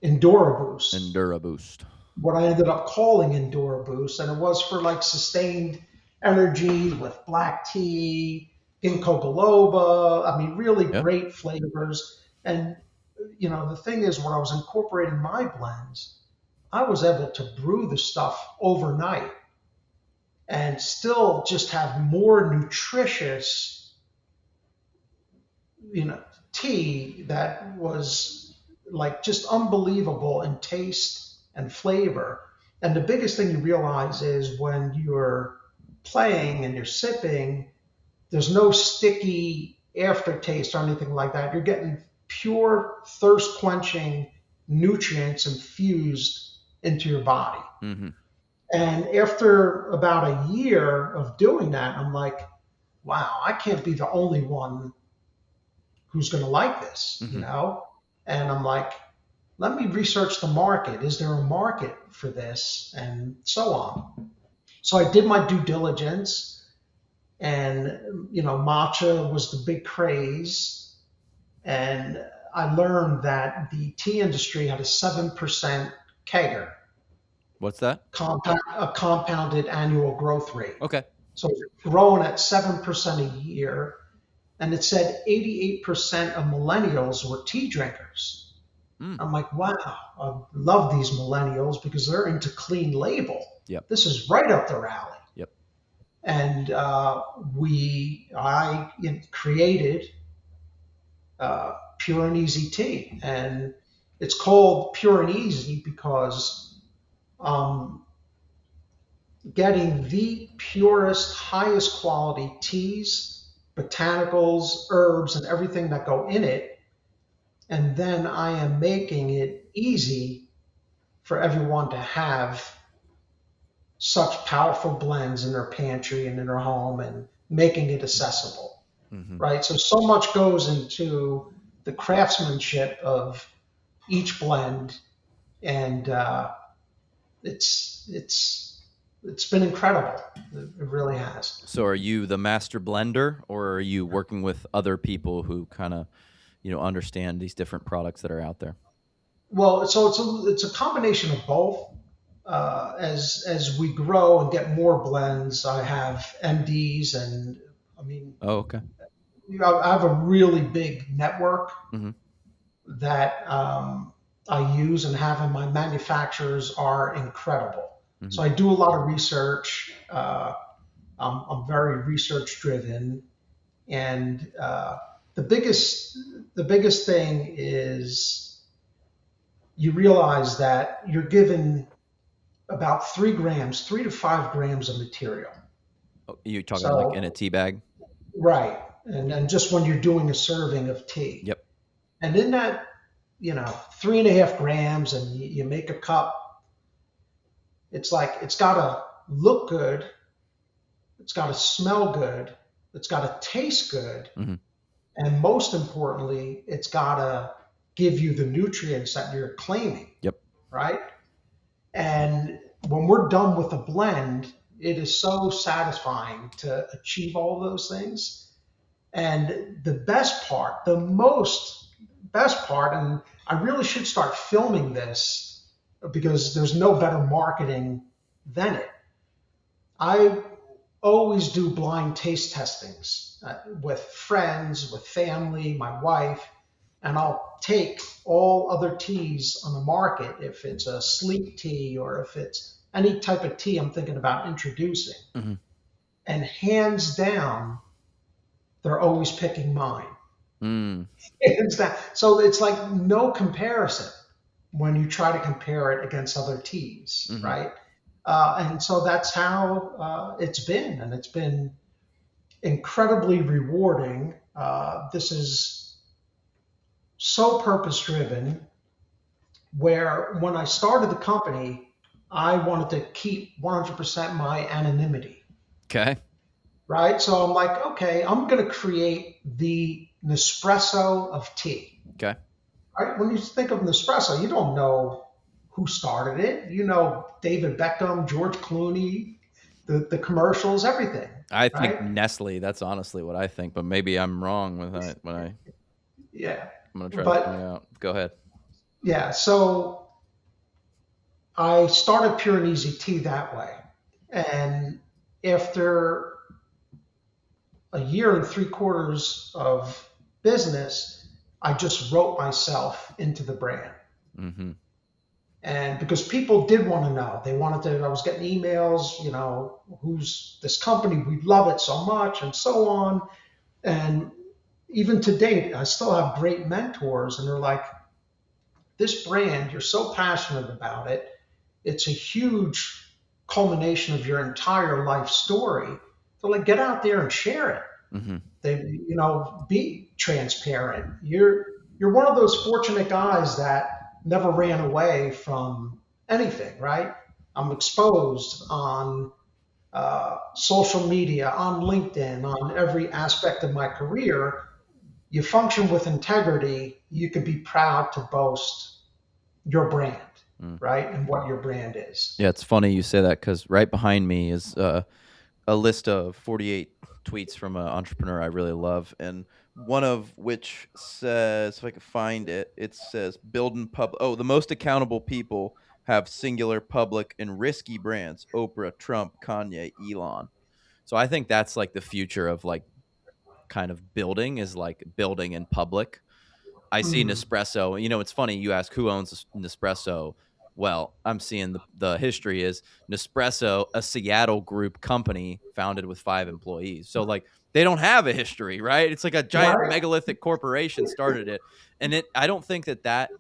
Endura Boost, Endura boost. what I ended up calling Endura Boost, and it was for like sustained energy with black tea, ginkgo biloba. I mean, really Yeah. great flavors. And the thing is, when I was incorporating my blends, I was able to brew the stuff overnight and still just have more nutritious, you know, tea that was like just unbelievable in taste and flavor. And the biggest thing you realize is when you're playing and you're sipping, there's no sticky aftertaste or anything like that. You're getting pure thirst quenching nutrients infused into your body. Hmm. And after about a year of doing that, I'm like, wow, I can't be the only one who's going to like this. Hmm. And I'm like, let me research the market. Is there a market for this? And so on. So I did my due diligence, and matcha was the big craze, and I learned that the tea industry had a 7% CAGR, What's that? a compounded annual growth rate. Okay. So it's growing at 7% a year, and it said 88% of millennials were tea drinkers. Mm. I'm like, wow, I love these millennials because they're into clean label. Yep. This is right up their alley. Yep. And I created Pure and Easy Tea, and it's called Pure and Easy because um, getting the purest, highest quality teas, botanicals, herbs, and everything that go in it, and then I am making it easy for everyone to have such powerful blends in their pantry and in their home and making it accessible, Hmm. right? So much goes into the craftsmanship of each blend, and it's it's been incredible. It really has. So are you the master blender, or are you working with other people who kind of, understand these different products that are out there? Well, so it's a combination of both. As we grow and get more blends, I have MDs, and I mean, Oh, okay. I have a really big network Hmm. that I use and have, and my manufacturers are incredible. Hmm. So I do a lot of research. I'm very research driven, and the biggest the biggest thing is you realize that you're given about 3 grams, 3 to 5 grams of material. Oh, you talking like in a So tea bag? right, and just when you're doing a serving of tea, Yep. and in that 3.5 grams, and you make a cup, it's like it's got to look good, it's got to smell good, it's got to taste good, Hmm. and most importantly, it's got to give you the nutrients that you're claiming, Yep. right? And when we're done with a blend, it is so satisfying to achieve all those things. And the best part, the most best part, and I really should start filming this because there's no better marketing than it. I always do blind taste testings with friends, with family, my wife, and I'll take all other teas on the market, if it's a sleep tea or if it's any type of tea I'm thinking about introducing. Hmm. And hands down, they're always picking mine. Mm. Hands down. So it's like no comparison when you try to compare it against other teas, Hmm. right? And so that's how it's been, and it's been incredibly rewarding. This is so purpose driven, where when I started the company, I wanted to keep 100% my anonymity, Okay. right? So I'm like, okay, I'm going to create the Nespresso of tea, Okay. right? When you think of Nespresso, you don't know who started it. You know David Beckham, George Clooney, the commercials, everything, I think right? Nestle. That's honestly what I think, but maybe I'm wrong with that. Yeah. I'm gonna try this But one out. Go ahead. yeah, so I started Pure and Easy Tea that way. And after a year and 3/4 of business, I just wrote myself into the brand. Hmm. And because people did want to know, they wanted to, I was getting emails, who's this company? We love it so much, and so on. And even to date, I still have great mentors, and they're like, this brand, you're so passionate about it. It's a huge culmination of your entire life story. So like get out there and share it. Hmm. They, be transparent. You're one of those fortunate guys that never ran away from anything, right? I'm exposed on social media, on LinkedIn, on every aspect of my career. You function with integrity. You can be proud to boast your brand, Mm. right? And what your brand is. Yeah, it's funny you say that because right behind me is a list of 48 tweets from an entrepreneur I really love, and one of which says, if I can find it, it says, "Building pub. Oh, the most accountable people have singular, public, and risky brands: Oprah, Trump, Kanye, Elon." So I think that's like the future of like kind of building is like building in public. I see Mm, Nespresso. It's funny you ask who owns Nespresso. Well, I'm seeing the history is Nespresso, a Seattle group company founded with 5 employees. So like they don't have a history, right? It's like a giant right. megalithic corporation started it, and I don't think that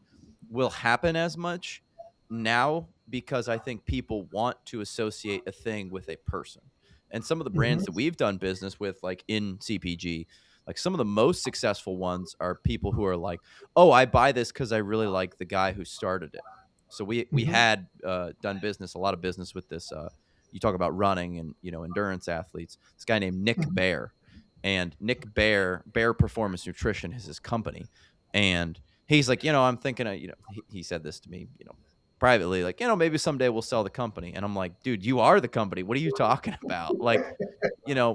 will happen as much now because I think people want to associate a thing with a person. And some of the brands Hmm. that we've done business with, like in CPG, like some of the most successful ones are people who are like, "Oh, I buy this because I really like the guy who started it." So we Hmm. had done a lot of business with this. You talk about running and endurance athletes. This guy named Nick Hmm. Bear, and Nick Bear Performance Nutrition is his company, and he's like, I'm thinking, he said this to me, privately, like, maybe someday we'll sell the company. And I'm like, dude, you are the company. What are you talking about? Like,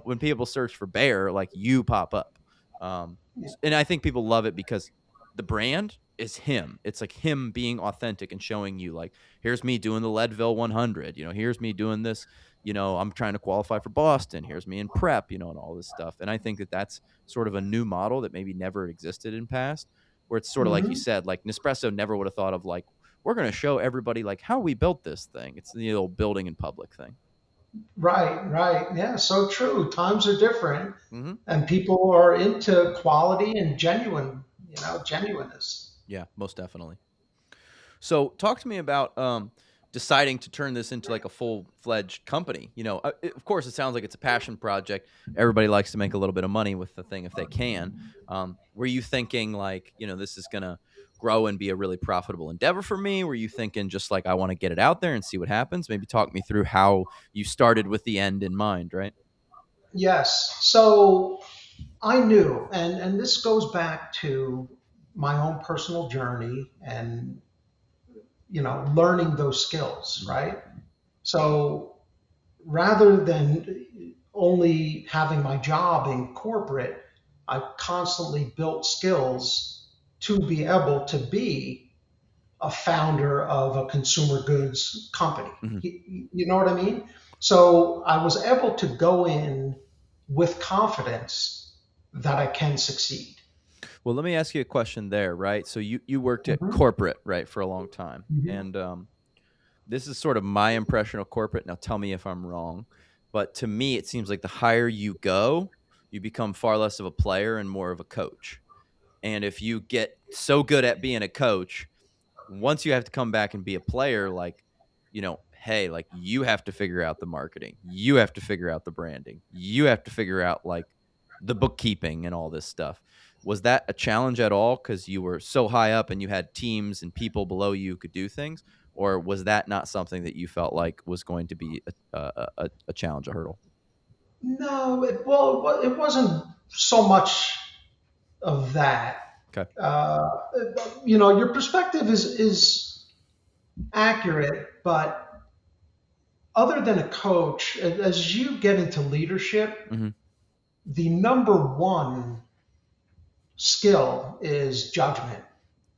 when people search for bear, like you pop up. And I think people love it because the brand is him. It's like him being authentic and showing you, like, here's me doing the Leadville 100. Here's me doing this. I'm trying to qualify for Boston. Here's me in prep. And all this stuff. And I think that that's sort of a new model that maybe never existed in past, where it's sort of like you Mhm. said, like Nespresso never would have thought of like, we're going to show everybody like how we built this thing. It's the old building in public thing. Right, right. Yeah, so true. Times are different, Hmm. and people are into quality and genuineness. Yeah, most definitely. So talk to me about deciding to turn this into like a full-fledged company. Of course, it sounds like it's a passion project. Everybody likes to make a little bit of money with the thing if they can. Were you thinking like, this is going to grow and be a really profitable endeavor for me? Were you thinking just like, I want to get it out there and see what happens? Maybe talk me through how you started with the end in mind, right? Yes. So I knew, and this goes back to my own personal journey and learning those skills, Mhm. right? So rather than only having my job in corporate, I constantly built skills to be able to be a founder of a consumer goods company. Mhm. You know what I mean? So I was able to go in with confidence that I can succeed. Well, let me ask you a question there, right? So you worked at Mhm, corporate, right, for a long time, mhm. and this is sort of my impression of corporate. Now, tell me if I'm wrong, but to me, it seems like the higher you go, you become far less of a player and more of a coach. And if you get so good at being a coach, once you have to come back and be a player, like, hey, like you have to figure out the marketing, you have to figure out the branding, you have to figure out like the bookkeeping and all this stuff. Was that a challenge at all because you were so high up and you had teams and people below you who could do things? Or was that not something that you felt like was going to be a challenge, a hurdle? No, it wasn't so much of that. Okay. Uh, your perspective is accurate, but other than a coach, as you get into leadership, Hmm. the number one skill is judgment,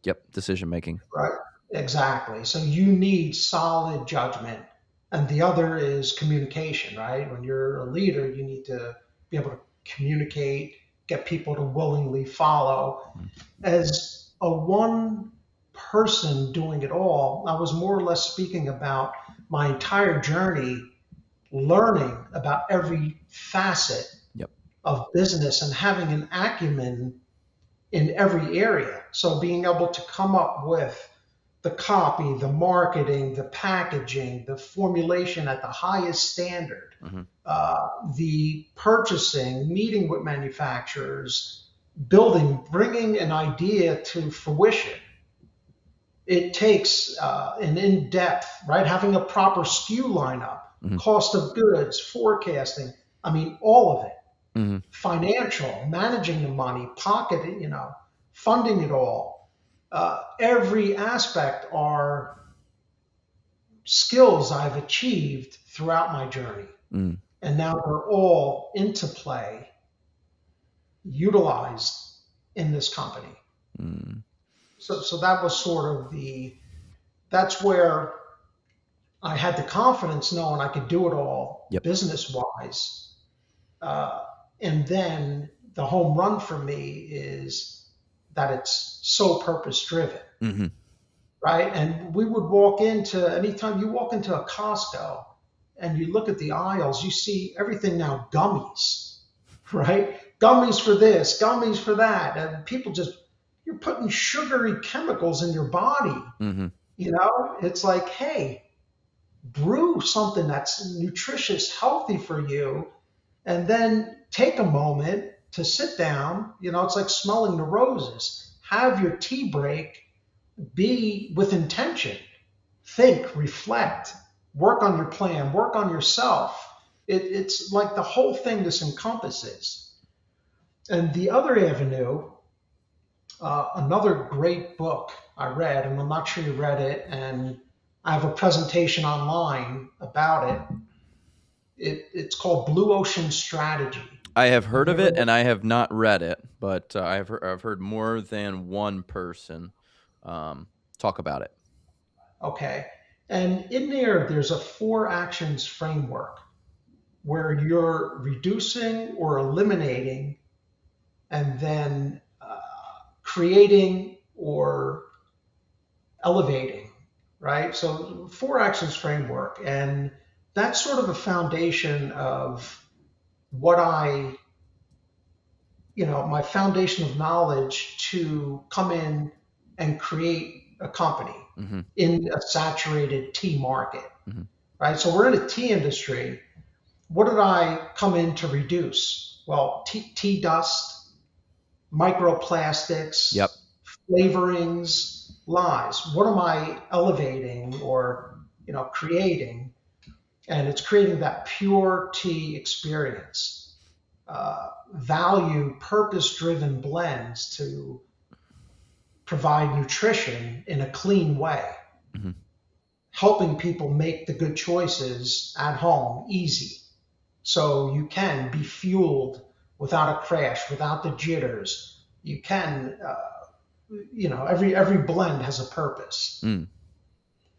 Yep. Decision making. right? Exactly. So you need solid judgment. And the other is communication, right? When you're a leader, you need to be able to communicate, get people to willingly follow. As a one person doing it all, I was more or less speaking about my entire journey, learning about every facet Yep. of business and having an acumen in every area. So being able to come up with the copy, the marketing, the packaging, the formulation at the highest standard, Hmm. the purchasing, meeting with manufacturers, building, bringing an idea to fruition. It takes an in-depth, right? Having a proper SKU lineup, Hmm. cost of goods, forecasting. I mean, all of it. Hmm. Financial, managing the money, pocketing, funding it all. Every aspect are skills I've achieved throughout my journey. Mm. And now they're all into play, utilized in this company. Mm. So that was sort of that's where I had the confidence knowing I could do it all Yep. business wise. Uh, and then the home run for me is that it's so purpose driven, Hmm. right? And we would walk into, anytime you walk into a Costco and you look at the aisles, you see everything now gummies, right? Gummies for this, gummies for that. And people just, you're putting sugary chemicals in your body. Hmm. It's like, hey, brew something that's nutritious, healthy for you, and then take a moment to sit down. It's like smelling the roses. Have your tea break, be with intention, think, reflect, work on your plan, work on yourself. It's like the whole thing this encompasses. And the other avenue, another great book I read, and I'm not sure you read it, and I have a presentation online about it. It's called Blue Ocean Strategy. I have Have heard you of ever? it and I have not read it, but I've heard more than one person um, talk about it. Okay. And in there, there's a four actions framework where you're reducing or eliminating and then creating or elevating, right? So, four actions framework. And that's sort of a foundation of what my foundation of knowledge to come in and create a company Hmm. in a saturated tea market, Hmm. right? So we're in a tea industry. What did I come in to reduce? Well, tea dust, Yep. microplastics, flavorings, lies. What am I elevating or creating? And it's creating that pure tea experience. Value purpose-driven blends to provide nutrition in a clean way, Hmm. helping people make the good choices at home easy, so you can be fueled without a crash, without the jitters. You can, every blend has a purpose, Mm.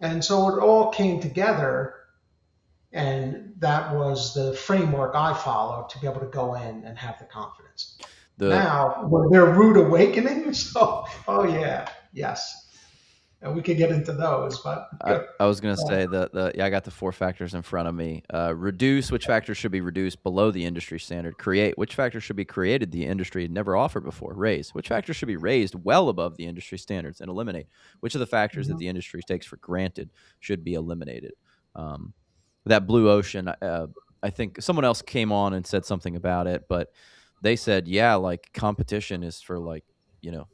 and so it all came together, and that was the framework I followed to be able to go in and have the confidence. The Now, were there rude awakenings? Oh yeah, yes, and we could get into those, but good. I was gonna say the yeah, I got the four factors in front of me. Reduce, which factors should be reduced below the industry standard. Create, which factors should be created the industry had never offered before. Raise, which factors should be raised well above the industry standards. And eliminate, which of the factors that Mhm. the industry takes for granted should be eliminated. Um, that blue ocean, I think someone else came on and said something about it, but they said, yeah, like competition is for you know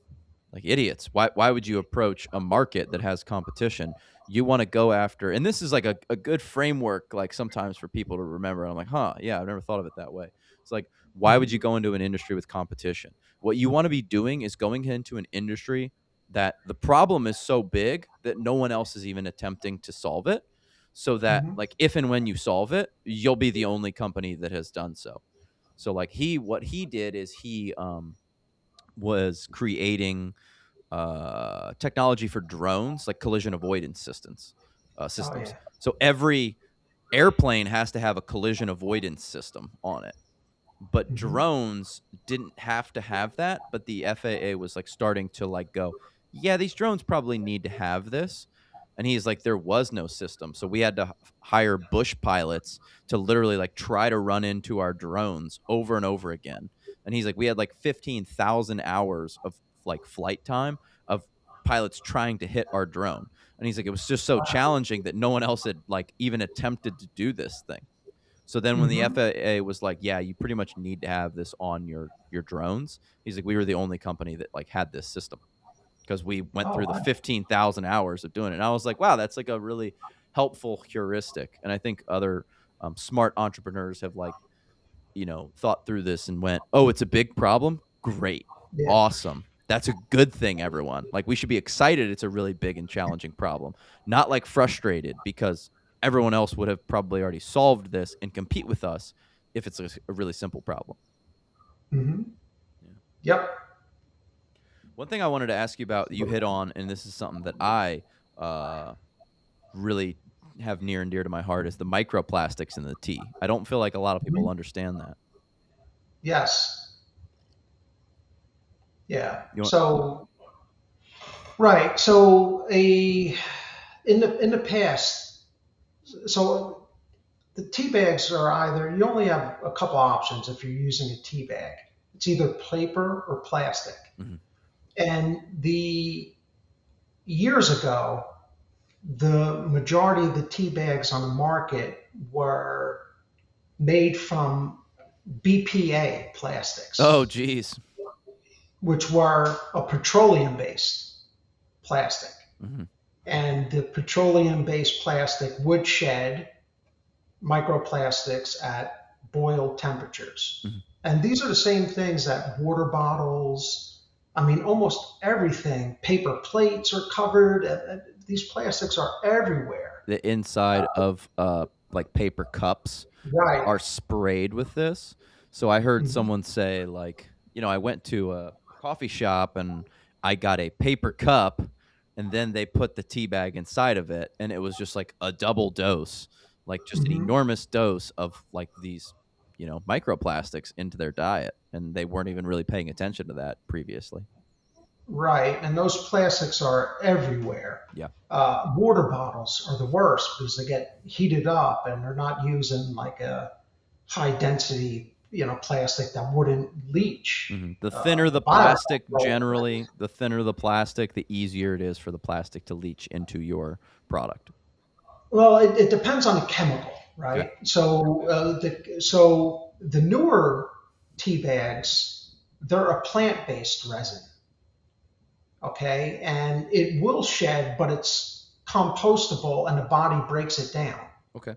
like idiots. Why would you approach a market that has competition? You want to go after, and this is like a good framework, like sometimes for people to remember. And I'm like, huh, yeah, I've never thought of it that way. It's like, why would you Mhm. go into an industry with competition? What you want to be doing is going into an industry that the problem is so big that no one else is even attempting to solve it. So that Mhm. like if and when you solve it, you'll be the only company that has done so. So like what he did is he was creating technology for drones, like collision avoidance Oh systems. yeah. So every airplane has to have a collision avoidance system on it, but Mhm. drones didn't have to have that. But the FAA was like starting to like go, yeah, these drones probably need to have this. And he's like, there was no system, so we had to hire bush pilots to literally like try to run into our drones over and over again. And he's like, we had like 15,000 hours of like flight time of pilots trying to hit our drone. And he's like, it was just so challenging that no one else had like even attempted to do this thing. So then when the Mhm. FAA was like, yeah, you pretty much need to have this on your drones. He's like, we were the only company that like had this system because we went Oh, through the 15,000 hours of doing it. And I was like, wow, that's like a really helpful heuristic. And I think other smart entrepreneurs have like, thought through this and went, oh, it's a big problem. Great. yeah. Awesome. That's a good thing, everyone. Like, we should be excited it's a really big and challenging problem, not like frustrated because everyone else would have probably already solved this and compete with us if it's a really simple problem. Mhm. Yeah. Yep. One thing I wanted to ask you about, you hit on, and this is something that I uh, really have near and dear to my heart, is the microplastics in the tea. I don't feel like a lot of people Mhm. understand that. Yes. Yeah. You want, So right. So a in the past, so the tea bags are either you only have a couple options if you're using a tea bag. It's either paper or plastic. mhm. And the years ago, the majority of the tea bags on the market were made from BPA Oh, plastics, geez. which were a petroleum based plastic. Hmm. And the petroleum based plastic would shed microplastics at boiled temperatures. Hmm. And these are the same things that water bottles, I mean, almost everything, paper plates are covered. these plastics are everywhere. The inside of like paper cups Right. are sprayed with this. So I heard Mhm. someone say, like, I went to a coffee shop and I got a paper cup, and then they put the tea bag inside of it, and it was just like a double dose, like just an Mhm. enormous dose of like these, microplastics into their diet, and they weren't even really paying attention to that previously. Right, and those plastics are everywhere. Yeah. Water bottles are the worst because they get heated up and they're not using like a high density, plastic that wouldn't leach. The thinner The the plastic, biodegradable. generally, the thinner the plastic, the easier it is for the plastic to leach into your product. Well, it depends on the chemical, Okay. right? So the newer tea bags, they're a plant based resin, okay, and it will shed, but it's compostable, and the body breaks it down, Okay.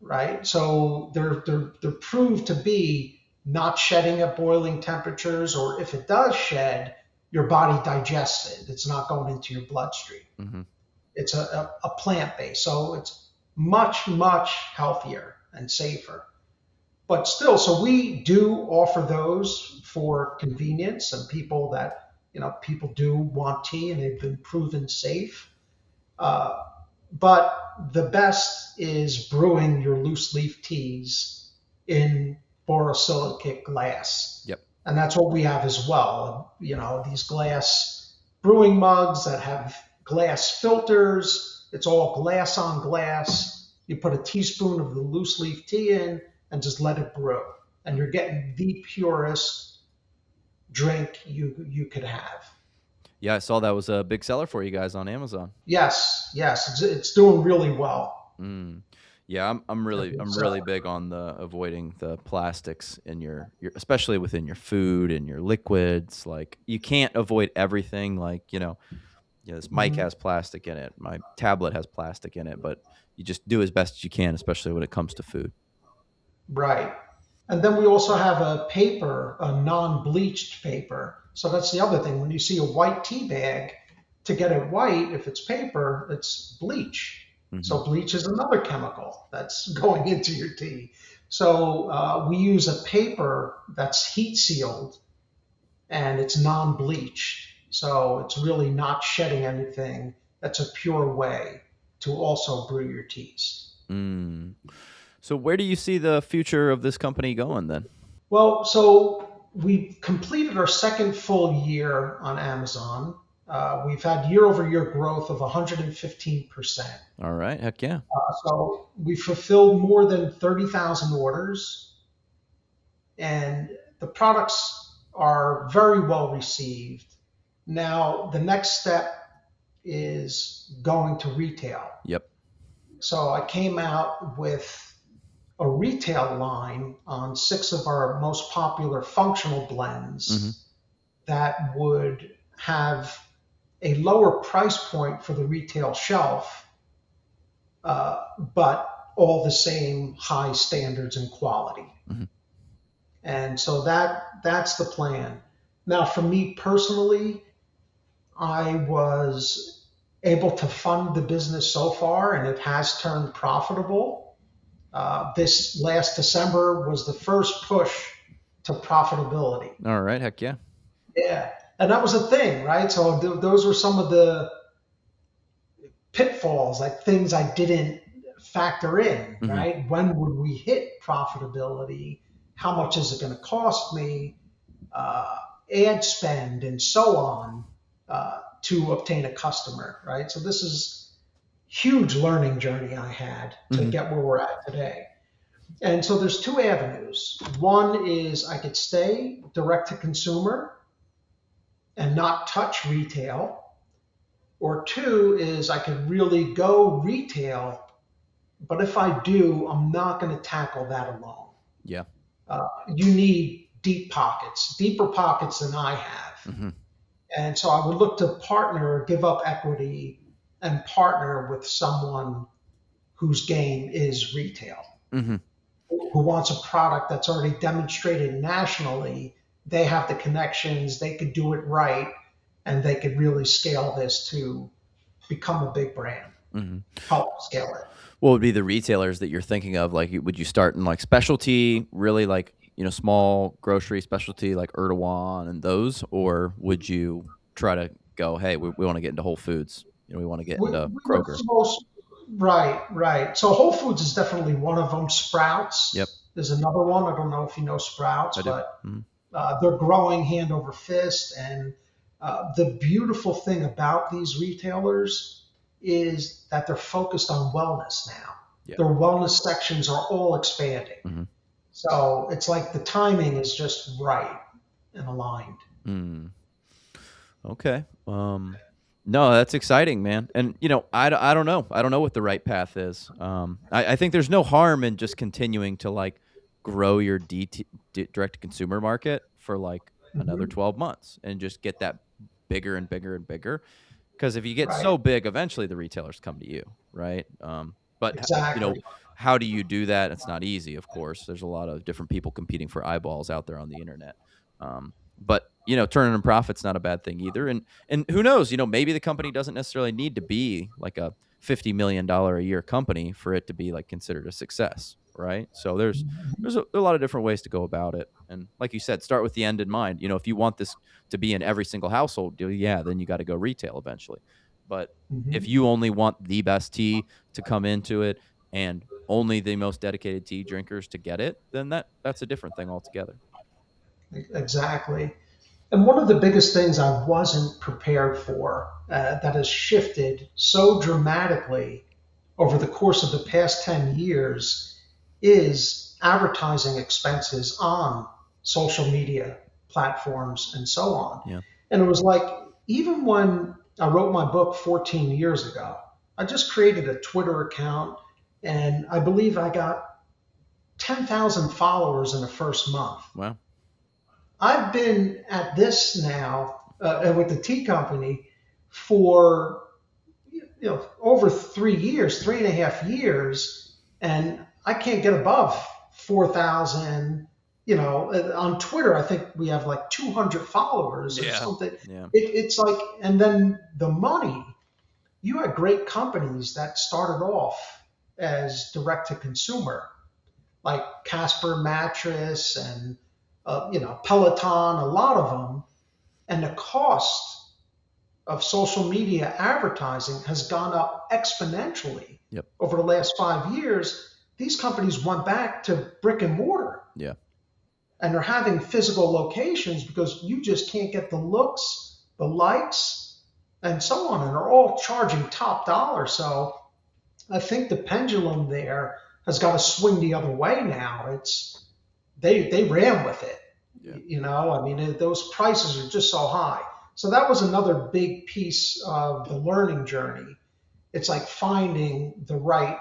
right? So they're proved to be not shedding at boiling temperatures, or if it does shed, your body digests it. It's not going into your bloodstream. hmm It's a plant based, so it's much healthier and safer. But still, so we do offer those for convenience and people that people do want tea and they've been proven safe. Uh, but the best is brewing your loose leaf teas in borosilicate glass. Yep. And that's what we have as well. These glass brewing mugs that have glass filters. It's all glass on glass. You put a teaspoon of the loose leaf tea in and just let it brew. And you're getting the purest drink you could have. Yeah, I saw that was a big seller for you guys on Amazon. Yes, it's doing really well. Mm. Yeah, I'm really It's, I'm really big on the avoiding the plastics in your especially within your food and your liquids. Like, you can't avoid everything. Like, this mic mhm. has plastic in it. My tablet has plastic in it, but you just do as best as you can, especially when it comes to food. Right. And then we also have a paper, a non-bleached paper. So that's the other thing. When you see a white tea bag, to get it white, if it's paper, it's bleach. hmm So bleach is another chemical that's going into your tea. So we use a paper that's heat sealed and it's non-bleached. So it's really not shedding anything. That's a pure way to also brew your teas. Mm. So where do you see the future of this company going then? Well, so we completed our second full year on Amazon. We've had year over year growth of 115%. All right, heck yeah. So we fulfilled more than 30,000 orders, and the products are very well received. Now, the next step is going to retail. Yep. So I came out with a retail line on six of our most popular functional hmm blends that would have a lower price point for the retail shelf, but all the same high standards and quality. hmm And so that's the plan. Now, for me personally, I was able to fund the business so far, and it has turned profitable. This last December was the first push to profitability. All right, heck yeah. Yeah, and that was a thing, right? So those were some of the pitfalls, like things I didn't factor in, hmm right? When would we hit profitability? How much is it going to cost me? Uh, Ad spend and so on to obtain a customer, right? So this is huge learning journey I had to hmm get where we're at today. And so there's two avenues. One is I could stay direct to consumer and not touch retail, or two is I could really go retail, but if I do, I'm not going to tackle that alone. Yeah. You need deep pockets, deeper pockets than I have. hmm And so I would look to partner, give up equity, and partner with someone whose game is retail, hmm who wants a product that's already demonstrated nationally. They have the connections, they could do it right, and they could really scale this to become a big brand, Mhm. help scale it. What would be the retailers that you're thinking of? Like, would you start in like specialty, really like, small grocery specialty like Erdogan and those, or would you try to go, hey, we want to get into Whole Foods, we want to get into We were Kroger? supposed, right, right. So Whole Foods is definitely one of them. Yep, Sprouts is another one. I don't know if you know Sprouts, I do. but Mhm. they're growing hand over fist. And the beautiful thing about these retailers is that they're focused on wellness now. Yeah. Their wellness sections are all expanding. Hmm. So it's like the timing is just right and aligned. Mm. Okay. No, that's exciting, man. And I don't know. I don't know what the right path is. I think there's no harm in just continuing to like grow your direct to consumer market for like another Hmm. 12 months and just get that bigger and bigger and bigger. Because if you get Right. so big, eventually the retailers come to you, right? But Exactly. how do you do that? It's not easy, of course. There's a lot of different people competing for eyeballs out there on the internet. But turning a profit's not a bad thing either. And who knows? Maybe the company doesn't necessarily need to be like a $50 million a year company for it to be like considered a success, right? So there's a lot of different ways to go about it. And like you said, start with the end in mind. If you want this to be in every single household, yeah, then you got to go retail eventually. But if Hmm. you only want the best tea to come into it and only the most dedicated tea drinkers to get it, then that's a different thing altogether. Exactly. And one of the biggest things I wasn't prepared for that has shifted so dramatically over the course of the past 10 years is advertising expenses on social media platforms and so on. Yeah. And it was like, even when I wrote my book 14 years ago, I just created a Twitter account and I believe I got 10,000 followers in the first month. Wow. I've been at this now with the tea company for over 3 years, 3.5 years, and I can't get above 4,000. On Twitter, I think we have like 200 followers or Yeah. something. Yeah. It's like, and then the money. You had great companies that started off as direct to consumer, like Casper mattress and Peloton, a lot of them, and the cost of social media advertising has gone up exponentially Yep. over the last 5 years. These companies went back to brick and mortar Yeah. and they're having physical locations because you just can't get the looks, the likes, and so on. And they're all charging top dollar. So I think the pendulum there has got to swing the other way now. They ran with it. Yeah. I mean, those prices are just so high. So that was another big piece of the learning journey. It's like finding the right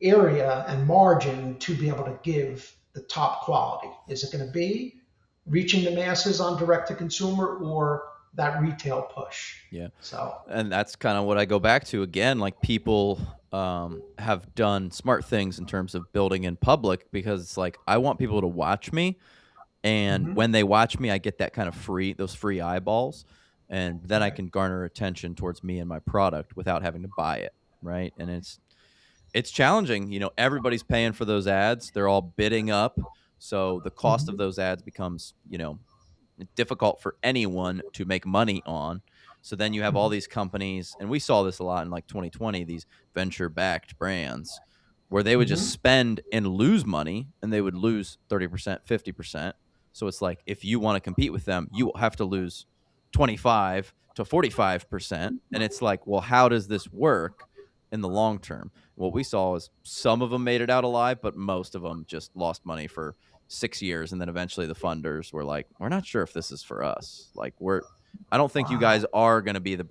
area and margin to be able to give the top quality. Is it going to be reaching the masses on direct to consumer or that retail push? Yeah. So, And that's kind of what I go back to again. Like people have done smart things in terms of building in public because it's like I want people to watch me, and mhm, when they watch me, I get that kind of those free eyeballs, and then I right. can garner attention towards me and my product without having to buy it, right? And it's challenging. Everybody's paying for those ads; they're all bidding up, so the cost of Mhm, those ads becomes difficult for anyone to make money on. So then you have all mhm, these companies, and we saw this a lot in like 2020, these venture backed brands where they would just mhm, spend and lose money and they would lose 30%, 50%. So it's like if you want to compete with them, you have to lose 25 to 45%. And it's like, well, how does this work in the long term? What we saw is some of them made it out alive, but most of them just lost money for 6 years, and then eventually the funders were like, we're not sure if this is for us. Like I don't think you wow. guys are going to be the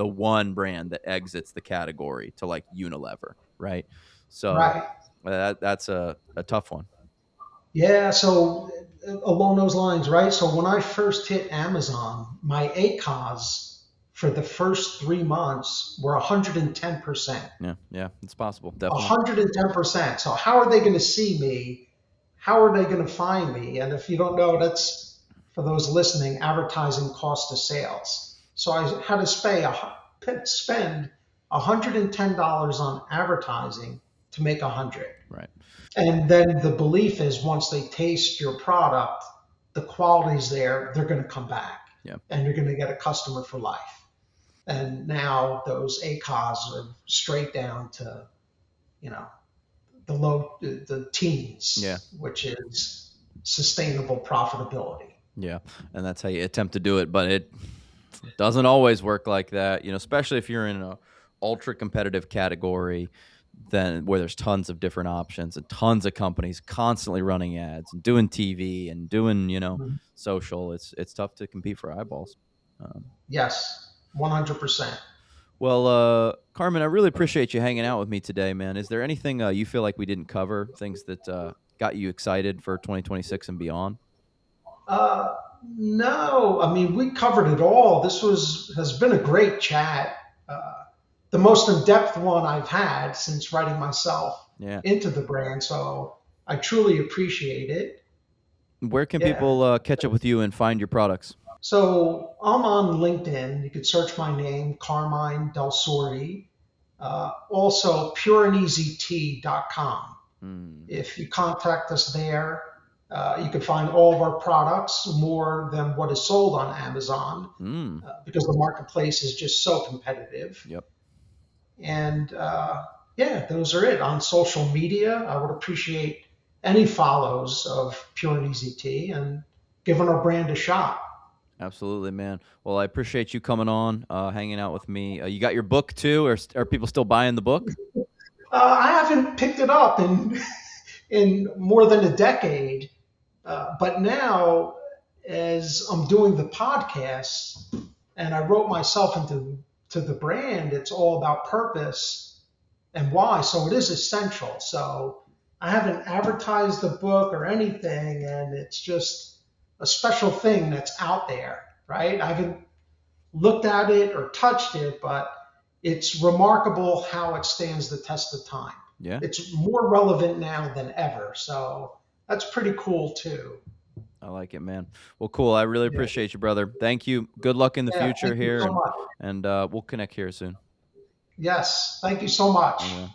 one brand that exits the category to like Unilever, right? So Right. that's a tough one. Yeah. So along those lines, right? So when I first hit Amazon, my ACOS for the first 3 months were 110%. Yeah, yeah, it's possible, definitely. 110%. So how are they going to see me? How are they going to find me? And if you don't know, that's for those listening, advertising cost of sales. So I had to spend $110 on advertising to make 100. Right. And then the belief is once they taste your product, the quality's there, they're going to come back Yeah. and you're going to get a customer for life. And now those ACOS are straight down to, you know, the Yeah. teens, which is sustainable profitability. Yeah. And that's how you attempt to do it, but it doesn't always work like that, especially if you're in a ultra competitive category, then where there's tons of different options and tons of companies constantly running ads and doing TV and doing, social. It's tough to compete for eyeballs. Um, Yes, 100%. well, Carmen, I really appreciate you hanging out with me today, man. Is there anything you feel like we didn't cover? Things that got you excited for 2026 and beyond? Uh, no, I mean, we covered it all. This has been a great chat. The most in-depth one I've had since writing myself Yeah. into the brand. So I truly appreciate it. Where can Yeah. people catch up with you and find your products? So I'm on LinkedIn. You could search my name, Carmine Del Sordi. Also, pureandeasytea.com. Mm. If you contact us there, you can find all of our products more than what is sold on Amazon Mm. because the marketplace is just so competitive. Yep. And yeah, those are it. On social media, I would appreciate any follows of Pure and Easy Tea and giving our brand a shot. Absolutely, man. Well, I appreciate you coming on, hanging out with me. You got your book too, or are people still buying the book? I haven't picked it up in more than a decade, but now as I'm doing the podcast and I wrote myself into the brand, it's all about purpose and why. So it is essential. So I haven't advertised the book or anything, and it's just a special thing that's out there, right? I haven't looked at it or touched it, but it's remarkable how it stands the test of time. Yeah, It's more relevant now than ever. So that's pretty cool too. I like it, man. Well, cool. I really Yeah. appreciate you, brother. Thank you. Good luck in the Yeah. future Thank you here, so and much. we'll connect here soon. Yes. Thank you so much. Okay.